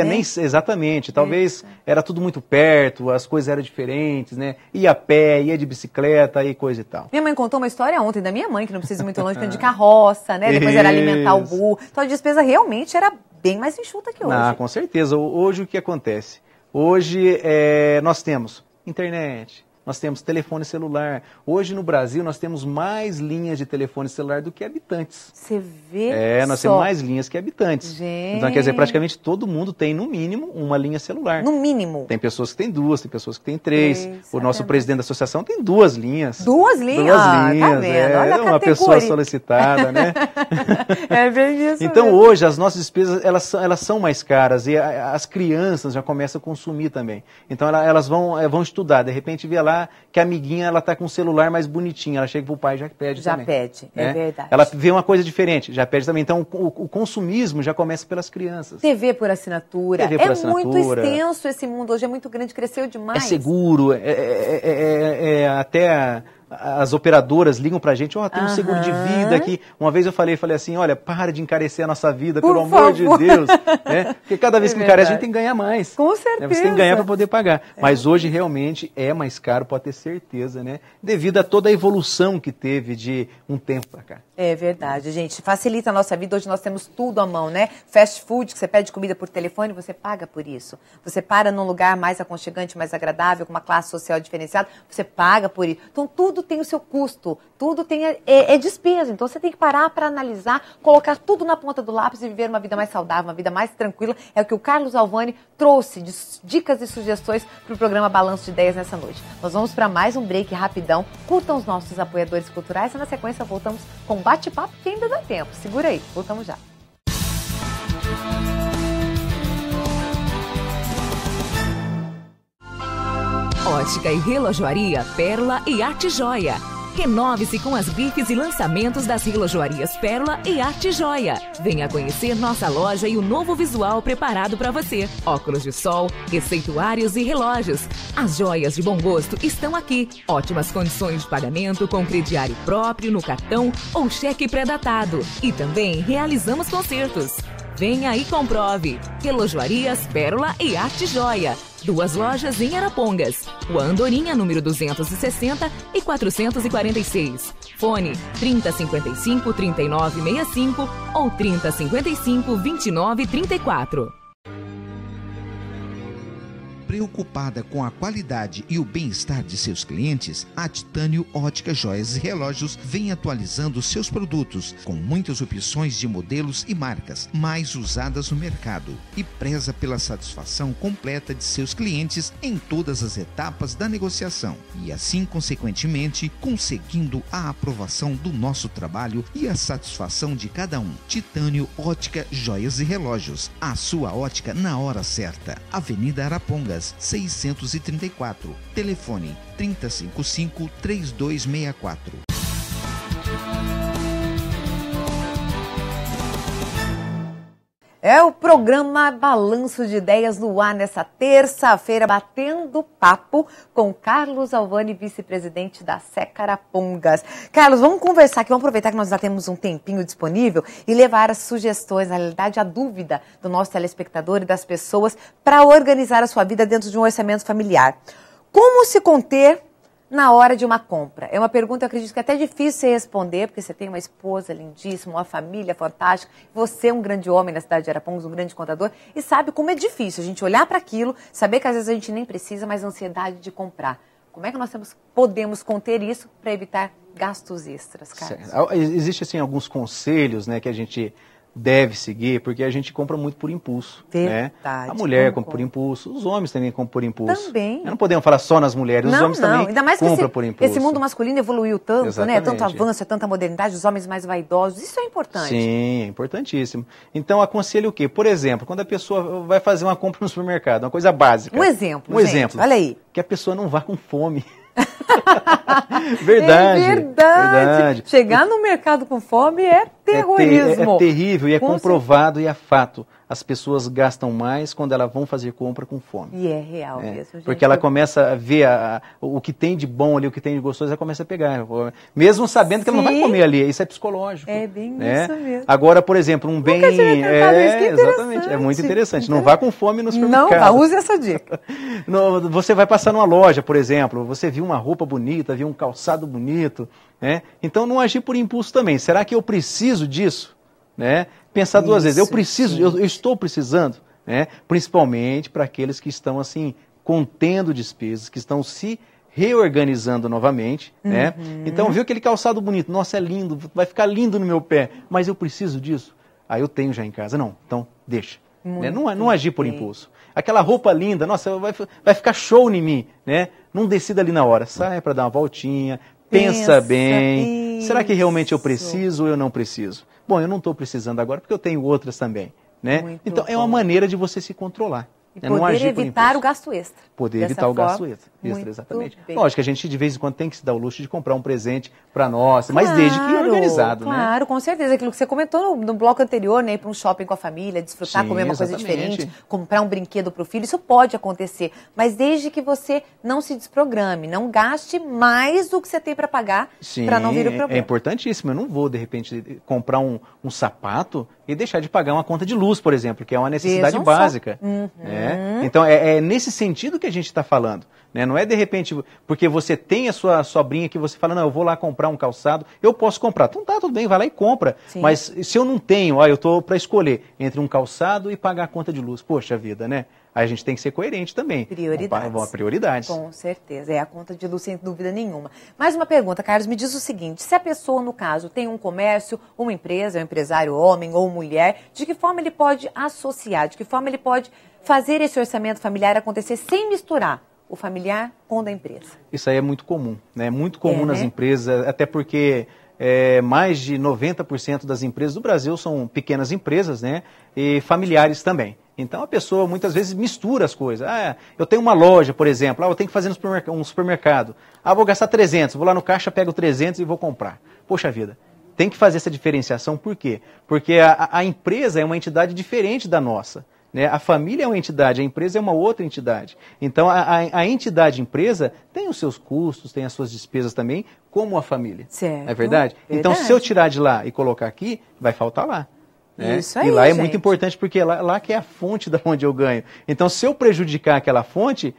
nem exatamente, talvez era tudo muito perto, as coisas eram diferentes, né, ia a pé, ia de bicicleta e coisa e tal. Minha mãe contou uma história ontem da minha mãe, que não precisa ir muito longe, de carroça, né, depois era alimentar o burro, então a despesa realmente era bem mais enxuta que hoje. Ah, com certeza, hoje o que acontece? Hoje nós temos internet, nós temos telefone celular. Hoje no Brasil nós temos mais linhas de telefone celular do que habitantes. Você vê nós temos mais linhas que habitantes. Gente. Então quer dizer, praticamente todo mundo tem no mínimo uma linha celular. No mínimo? Tem pessoas que têm duas, tem pessoas que têm três. O nosso presidente da associação tem 2 linhas. 2 linhas? Tá vendo? Olha uma pessoa solicitada, né? É bem isso. Então hoje as nossas despesas elas são mais caras e as crianças já começam a consumir também. Então elas vão estudar, de repente vê lá que a amiguinha ela tá com um celular mais bonitinho, ela chega pro pai e já pede também. Já pede, é verdade. Ela vê uma coisa diferente, já pede também. Então o consumismo já começa pelas crianças. TV por assinatura. É muito extenso esse mundo, hoje é muito grande, cresceu demais. É seguro, até as operadoras ligam pra gente, tem um seguro de vida aqui. Uma vez eu falei assim, olha, para de encarecer a nossa vida, pelo amor de Deus. Né? Porque cada vez que encarece a gente tem que ganhar mais. Com certeza. Né? Você tem que ganhar para poder pagar. Mas hoje realmente é mais caro, pode ter certeza, né? Devido a toda a evolução que teve de um tempo para cá. É verdade, gente. Facilita a nossa vida. Hoje nós temos tudo à mão, né? Fast food, que você pede comida por telefone, você paga por isso. Você para num lugar mais aconchegante, mais agradável, com uma classe social diferenciada, você paga por isso. Então tudo tudo tem o seu custo, tudo tem é despesa. Então você tem que parar para analisar, colocar tudo na ponta do lápis e viver uma vida mais saudável, uma vida mais tranquila. É o que o Carlos Alvani trouxe de dicas e sugestões para o programa Balanço de Ideias nessa noite. Nós vamos para mais um break rapidão. Curtam os nossos apoiadores culturais e na sequência voltamos com um bate-papo que ainda dá tempo. Segura aí, voltamos já. Ótica e relojoaria Pérola e Arte Joia. Renove-se com as grifes e lançamentos das relojoarias Pérola e Arte Joia. Venha conhecer nossa loja e o novo visual preparado para você. Óculos de sol, receituários e relógios. As joias de bom gosto estão aqui. Ótimas condições de pagamento com crediário próprio no cartão ou cheque pré-datado. E também realizamos concertos. Venha e comprove. Relojoarias Pérola e Arte Joia. 2 lojas em Arapongas. Rua Andorinha, número 260 e 446. Fone 3055-3965 ou 3055-2934. Preocupada com a qualidade e o bem-estar de seus clientes, a Titânio Ótica Joias e Relógios vem atualizando seus produtos com muitas opções de modelos e marcas mais usadas no mercado e preza pela satisfação completa de seus clientes em todas as etapas da negociação e assim, consequentemente, conseguindo a aprovação do nosso trabalho e a satisfação de cada um. Titânio Ótica Joias e Relógios, a sua ótica na hora certa. Avenida Arapongas 634. Telefone 3055-3264. É o programa Balanço de Ideias no ar nessa terça-feira, batendo papo com Carlos Alvani, vice-presidente da SECA Arapongas. Carlos, vamos conversar aqui, vamos aproveitar que nós já temos um tempinho disponível e levar as sugestões, na realidade, a dúvida do nosso telespectador e das pessoas para organizar a sua vida dentro de um orçamento familiar. Como se conter na hora de uma compra? É uma pergunta, eu acredito que é até difícil você responder, porque você tem uma esposa lindíssima, uma família fantástica, você é um grande homem na cidade de Arapongas, um grande contador, e sabe como é difícil a gente olhar para aquilo, saber que às vezes a gente nem precisa, mas a ansiedade de comprar. Como é que nós podemos conter isso para evitar gastos extras, Carlos? Existem assim, alguns conselhos, né, que a gente deve seguir, porque a gente compra muito por impulso. Verdade. Né? A mulher compra por impulso, os homens também compram por impulso. Também. Não podemos falar só nas mulheres, os homens também ainda mais compram por impulso. Esse mundo masculino evoluiu tanto, exatamente, né? Tanto avanço, tanta modernidade, os homens mais vaidosos, isso é importante. Sim, é importantíssimo. Então, aconselho o quê? Por exemplo, quando a pessoa vai fazer uma compra no supermercado, uma coisa básica. Um exemplo, olha aí. Que a pessoa não vá com fome. Verdade, é verdade. Chegar no mercado com fome é terrorismo. É terrível e é comprovado e é fato. As pessoas gastam mais quando elas vão fazer compra com fome. E é real mesmo, gente. Porque ela começa a ver o que tem de bom ali, o que tem de gostoso, ela começa a pegar. Mesmo sabendo que ela não vai comer ali. Isso é psicológico. É bem isso mesmo. Agora, por exemplo, um bem... exatamente, é muito interessante. Não vá com fome no supermercado. Não, use essa dica. Você vai passar numa loja, por exemplo, você viu uma roupa bonita, viu um calçado bonito, né? Então não agir por impulso também. Será que eu preciso disso? Né? Pensar duas vezes, eu estou precisando, né? Principalmente para aqueles que estão assim, contendo despesas, que estão se reorganizando novamente, né? Então, viu aquele calçado bonito, nossa, é lindo, vai ficar lindo no meu pé, mas eu preciso disso? Ah, eu tenho já em casa. Não, então deixa. Né? Não agir por impulso. Aquela roupa linda, nossa, vai ficar show em mim, né? Não decida ali na hora, sai para dar uma voltinha, pensa bem, será que realmente eu preciso ou eu não preciso? Bom, eu não estou precisando agora porque eu tenho outras também, né? Então, é uma maneira de você se controlar. E poder evitar o gasto extra. Poder evitar o gasto extra, exatamente. Lógico que a gente de vez em quando tem que se dar o luxo de comprar um presente para nós, mas desde que organizado, né? Claro, com certeza. Aquilo que você comentou no bloco anterior, né? Ir para um shopping com a família, desfrutar, comer uma coisa diferente, comprar um brinquedo para o filho, isso pode acontecer. Mas desde que você não se desprograme, não gaste mais do que você tem para pagar para não vir o problema. É importantíssimo. Eu não vou, de repente, comprar um sapato e deixar de pagar uma conta de luz, por exemplo, que é uma necessidade básica. Então, é nesse sentido que a gente está falando. né? Não é de repente porque você tem a sua sobrinha que você fala, não, eu vou lá comprar um calçado, eu posso comprar. Então tá, tudo bem, vai lá e compra. Sim. Mas se eu não tenho, eu estou para escolher entre um calçado e pagar a conta de luz. Poxa vida, né? Aí a gente tem que ser coerente também. Prioridades. Prioridades. Com certeza, é a conta de luz sem dúvida nenhuma. Mais uma pergunta, Carlos, me diz o seguinte, se a pessoa, no caso, tem um comércio, uma empresa, um empresário homem ou mulher, de que forma ele pode associar, de que forma ele pode fazer esse orçamento familiar acontecer sem misturar o familiar com o da empresa? Isso aí é muito comum, né? Muito comum nas empresas, até porque mais de 90% das empresas do Brasil são pequenas empresas, né? E familiares também. Então a pessoa muitas vezes mistura as coisas. Eu tenho uma loja, por exemplo, eu tenho que fazer um supermercado. Vou gastar 300, vou lá no caixa, pego 300 e vou comprar. Poxa vida, tem que fazer essa diferenciação, por quê? Porque a empresa é uma entidade diferente da nossa. Né? A família é uma entidade, a empresa é uma outra entidade. Então, a entidade empresa tem os seus custos, tem as suas despesas também, como a família. Certo. É verdade? Então, se eu tirar de lá e colocar aqui, vai faltar lá. Né? Isso aí, e lá é gente. muito importante, porque lá que é a fonte da onde eu ganho. Então, se eu prejudicar aquela fonte,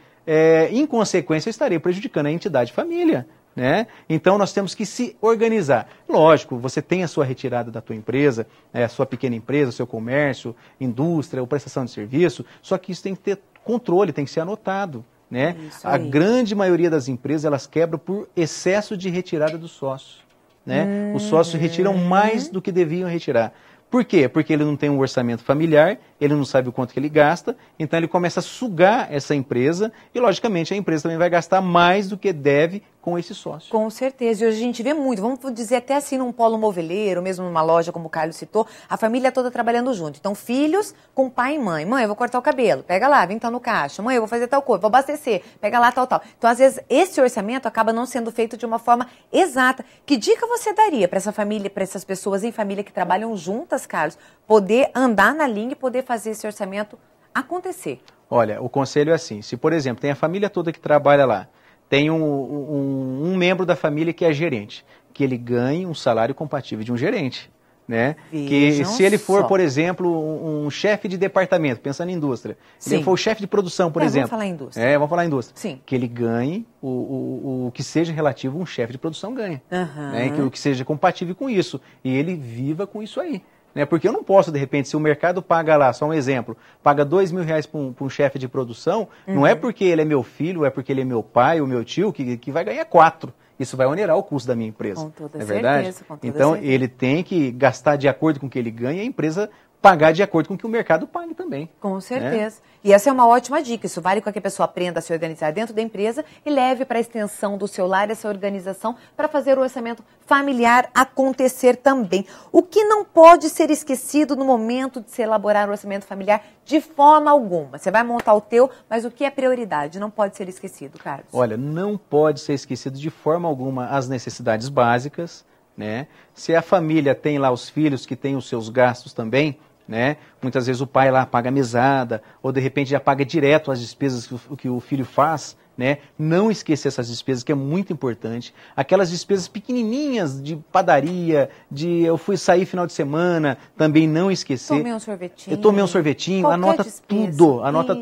em consequência, eu estarei prejudicando a entidade família. Né? Então nós temos que se organizar. Lógico, você tem a sua retirada da tua empresa, a sua pequena empresa, o seu comércio, indústria ou prestação de serviço, só que isso tem que ter controle, tem que ser anotado. Né? A grande maioria das empresas elas quebram por excesso de retirada do sócio. Né? Os sócios retiram mais do que deviam retirar. Por quê? Porque ele não tem um orçamento familiar, ele não sabe o quanto que ele gasta, então ele começa a sugar essa empresa e, logicamente, a empresa também vai gastar mais do que deve com esse sócio. Com certeza, e hoje a gente vê muito, vamos dizer até assim num polo moveleiro, mesmo numa loja como o Carlos citou, a família toda trabalhando junto. Então filhos com pai e mãe, eu vou cortar o cabelo, pega lá, vem tá no caixa, mãe, eu vou fazer tal coisa, vou abastecer, pega lá tal. Então às vezes esse orçamento acaba não sendo feito de uma forma exata. Que dica você daria para essa família, para essas pessoas em família que trabalham juntas, Carlos, poder andar na linha e poder fazer esse orçamento acontecer? Olha, o conselho é assim, se por exemplo tem a família toda que trabalha lá, tem um membro da família que é gerente, que ele ganhe um salário compatível de um gerente. Né? Que se ele for, por exemplo, um chefe de departamento, pensando em indústria, se ele for o chefe de produção, por exemplo. Vamos falar em indústria. Vamos falar em indústria. Sim. Que ele ganhe o que seja relativo a um chefe de produção ganha. Né? Que o que seja compatível com isso. E ele viva com isso aí. Né? Porque eu não posso, de repente, se o mercado paga lá, só um exemplo, paga R$2.000 para um chefe de produção, não é porque ele é meu filho, é porque ele é meu pai ou meu tio que vai ganhar 4. Isso vai onerar o custo da minha empresa. Com toda certeza, verdade? Com toda então, certeza. Ele tem que gastar de acordo com o que ele ganha e a empresa pagar de acordo com o que o mercado pague também. Com certeza. Né? E essa é uma ótima dica. Isso vale com que a pessoa aprenda a se organizar dentro da empresa e leve para a extensão do seu lar essa organização para fazer o orçamento familiar acontecer também. O que não pode ser esquecido no momento de se elaborar o orçamento familiar de forma alguma? Você vai montar o teu, mas o que é prioridade? Não pode ser esquecido, Carlos. Olha, não pode ser esquecido de forma alguma as necessidades básicas, né? Se a família tem lá os filhos que têm os seus gastos também, né? Muitas vezes o pai lá paga a mesada, ou de repente já paga direto as despesas que o filho faz, né? Não esquecer essas despesas, que é muito importante. Aquelas despesas pequenininhas de padaria, eu fui sair final de semana, também não esquecer. Tomei um sorvetinho. Eu tomei um sorvetinho, anota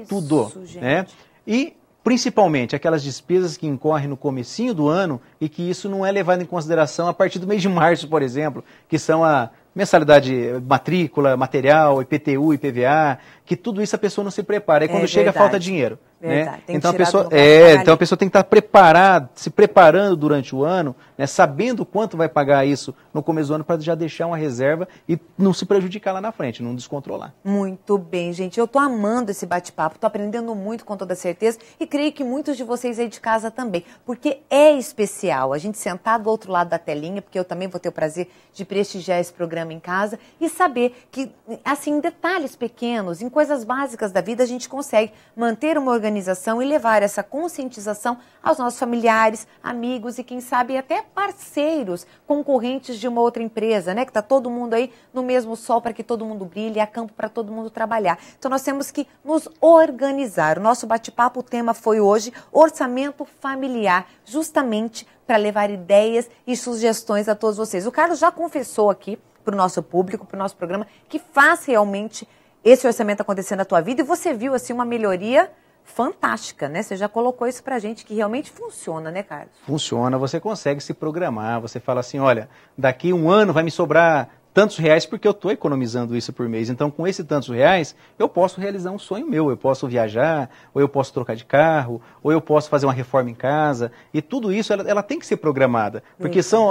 tudo, gente. Né? E principalmente aquelas despesas que incorrem no comecinho do ano e que isso não é levado em consideração a partir do mês de março, por exemplo, que são a mensalidade, matrícula, material, IPTU, IPVA, que tudo isso a pessoa não se prepara. E quando chega, falta dinheiro. Né? Então a pessoa tem que estar se preparando durante o ano, né, sabendo quanto vai pagar isso no começo do ano para já deixar uma reserva e não se prejudicar lá na frente, não descontrolar. Muito bem, gente. Eu estou amando esse bate-papo, estou aprendendo muito com toda certeza e creio que muitos de vocês aí de casa também, porque é especial a gente sentar do outro lado da telinha, porque eu também vou ter o prazer de prestigiar esse programa em casa e saber que, assim, em detalhes pequenos, em coisas básicas da vida, a gente consegue manter uma organização e levar essa conscientização aos nossos familiares, amigos e, quem sabe, até parceiros, concorrentes de uma outra empresa, né? Que está todo mundo aí no mesmo sol para que todo mundo brilhe, há campo para todo mundo trabalhar. Então, nós temos que nos organizar. O nosso bate-papo, o tema foi hoje orçamento familiar, justamente para levar ideias e sugestões a todos vocês. O Carlos já confessou aqui para o nosso público, para o nosso programa, que faz realmente esse orçamento acontecer na tua vida e você viu assim uma melhoria fantástica, né? Você já colocou isso pra gente que realmente funciona, né, Carlos? Funciona, você consegue se programar, você fala assim, olha, daqui um ano vai me sobrar tantos reais porque eu estou economizando isso por mês. Então, com esses tantos reais, eu posso realizar um sonho meu. Eu posso viajar, ou eu posso trocar de carro, ou eu posso fazer uma reforma em casa. E tudo isso, ela tem que ser programada. Porque são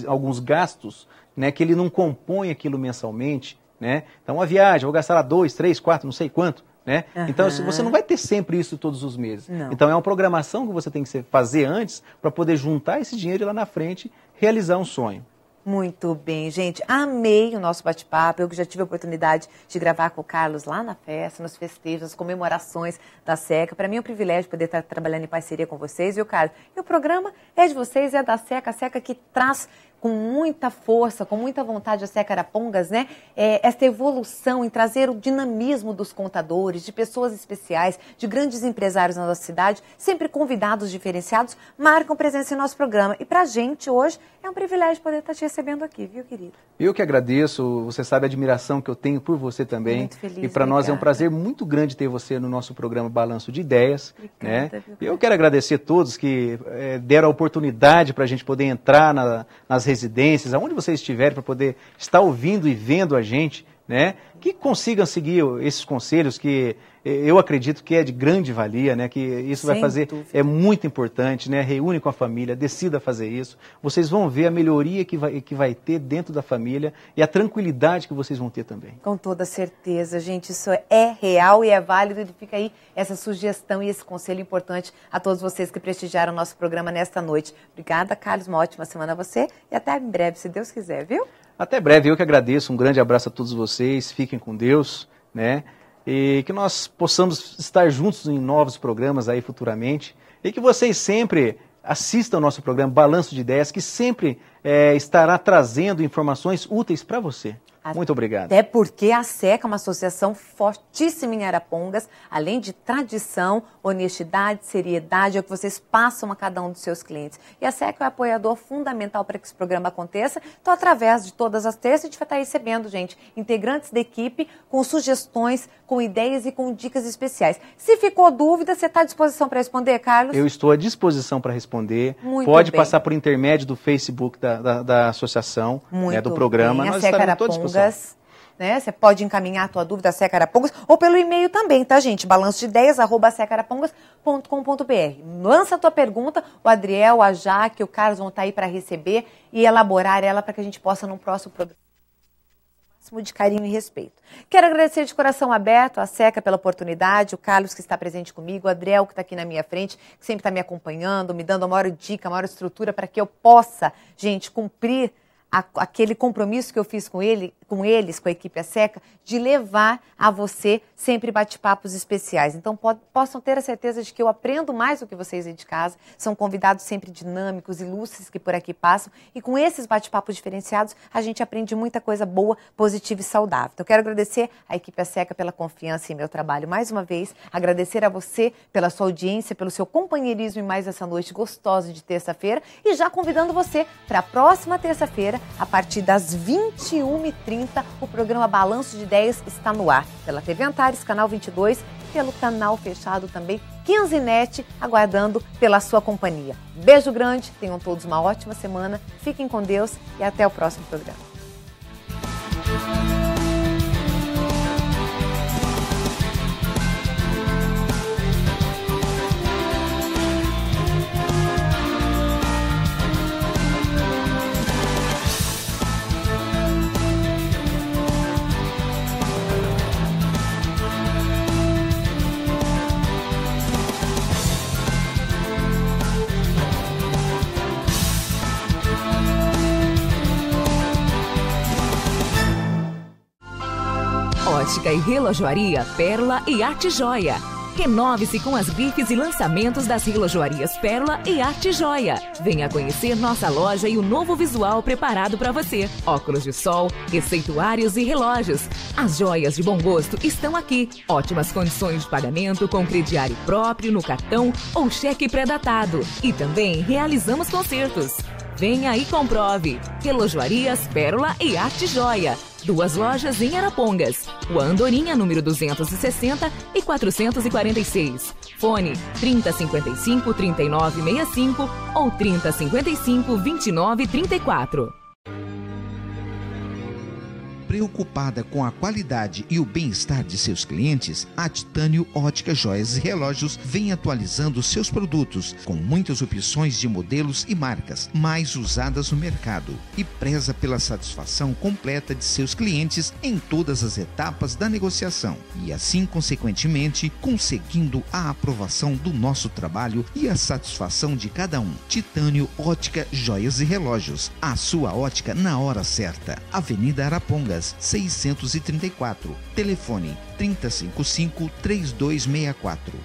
alguns gastos, né, que ele não compõe aquilo mensalmente, né? Então, uma viagem, eu vou gastar lá 2, 3, 4, não sei quanto. Né? Então, você não vai ter sempre isso todos os meses. Não. Então, é uma programação que você tem que fazer antes para poder juntar esse dinheiro e lá na frente realizar um sonho. Muito bem, gente. Amei o nosso bate-papo. Eu que já tive a oportunidade de gravar com o Carlos lá na festa, nos festejos, nas comemorações da SECA. Para mim é um privilégio poder estar trabalhando em parceria com vocês, viu, Carlos? E o programa é de vocês, é da SECA, a SECA que traz com muita força, com muita vontade a SECA Arapongas, né? Esta evolução em trazer o dinamismo dos contadores, de pessoas especiais, de grandes empresários na nossa cidade, sempre convidados diferenciados, marcam presença em nosso programa. E pra gente hoje é um privilégio poder estar te recebendo aqui, viu, querido? Eu que agradeço, você sabe a admiração que eu tenho por você também. Muito feliz, e para nós é um prazer muito grande ter você no nosso programa Balanço de Ideias. Obrigada, né? Eu quero agradecer a todos que deram a oportunidade para a gente poder entrar nas residências, aonde vocês estiverem, para poder estar ouvindo e vendo a gente, né? Que consigam seguir esses conselhos que eu acredito que é de grande valia, né? Que isso vai fazer, é muito importante, né? Reúne com a família, decida fazer isso. Vocês vão ver a melhoria que vai ter dentro da família e a tranquilidade que vocês vão ter também. Com toda certeza, gente, isso é real e é válido. E fica aí essa sugestão e esse conselho importante a todos vocês que prestigiaram o nosso programa nesta noite. Obrigada, Carlos, uma ótima semana a você e até em breve, se Deus quiser, viu? Até breve, eu que agradeço, um grande abraço a todos vocês, fiquem com Deus, né? E que nós possamos estar juntos em novos programas aí futuramente e que vocês sempre assistam ao nosso programa Balanço de Ideias, que sempre estará trazendo informações úteis para você. Muito obrigado. Até porque a SECA é uma associação fortíssima em Arapongas, além de tradição, honestidade, seriedade, é o que vocês passam a cada um dos seus clientes. E a SECA é um apoiador fundamental para que esse programa aconteça. Então, através de todas as terças, a gente vai estar recebendo, gente, integrantes da equipe com sugestões, com ideias e com dicas especiais. Se ficou dúvida, você está à disposição para responder, Carlos? Eu estou à disposição para responder. Pode passar por intermédio do Facebook da associação, né, do programa. Nós estaremos à disposição. Né? Você pode encaminhar a tua dúvida a SECA Arapongas ou pelo e-mail também, tá, gente? balançodeideias@secarapongas.com.br. Lança a tua pergunta, o Adriel, a Jaque, o Carlos vão estar aí para receber e elaborar ela para que a gente possa, num próximo programa, máximo de carinho e respeito. Quero agradecer de coração aberto a SECA pela oportunidade, o Carlos que está presente comigo, o Adriel que está aqui na minha frente, que sempre está me acompanhando, me dando a maior dica, a maior estrutura para que eu possa, gente, cumprir aquele compromisso que eu fiz com eles, com a equipe SECA, de levar a você sempre bate-papos especiais. Então, possam ter a certeza de que eu aprendo mais do que vocês aí de casa. São convidados sempre dinâmicos, ilustres que por aqui passam. E com esses bate-papos diferenciados, a gente aprende muita coisa boa, positiva e saudável. Então, quero agradecer à equipe SECA pela confiança em meu trabalho mais uma vez. Agradecer a você pela sua audiência, pelo seu companheirismo em mais essa noite gostosa de terça-feira. E já convidando você para a próxima terça-feira, a partir das 21h30, o programa Balanço de Ideias está no ar. Pela TV Antares, canal 22, pelo canal fechado também, 15net, aguardando pela sua companhia. Beijo grande, tenham todos uma ótima semana, fiquem com Deus e até o próximo programa. Ótica e relojoaria Pérola e Arte Joia. Renove-se com as grifes e lançamentos das relojoarias Pérola e Arte Joia. Venha conhecer nossa loja e o novo visual preparado para você. Óculos de sol, receituários e relógios. As joias de bom gosto estão aqui. Ótimas condições de pagamento com crediário próprio no cartão ou cheque pré-datado. E também realizamos concertos. Venha e comprove. Relojoarias Pérola e Arte Joia. 2 lojas em Arapongas. Rua Andorinha, número 260 e 446. Fone 3055-3965 ou 3055-2934. Preocupada com a qualidade e o bem-estar de seus clientes, a Titânio Ótica Joias e Relógios vem atualizando seus produtos com muitas opções de modelos e marcas mais usadas no mercado e preza pela satisfação completa de seus clientes em todas as etapas da negociação e assim, consequentemente, conseguindo a aprovação do nosso trabalho e a satisfação de cada um. Titânio Ótica Joias e Relógios, a sua ótica na hora certa. Avenida Arapongas 634. Telefone 3055-3264.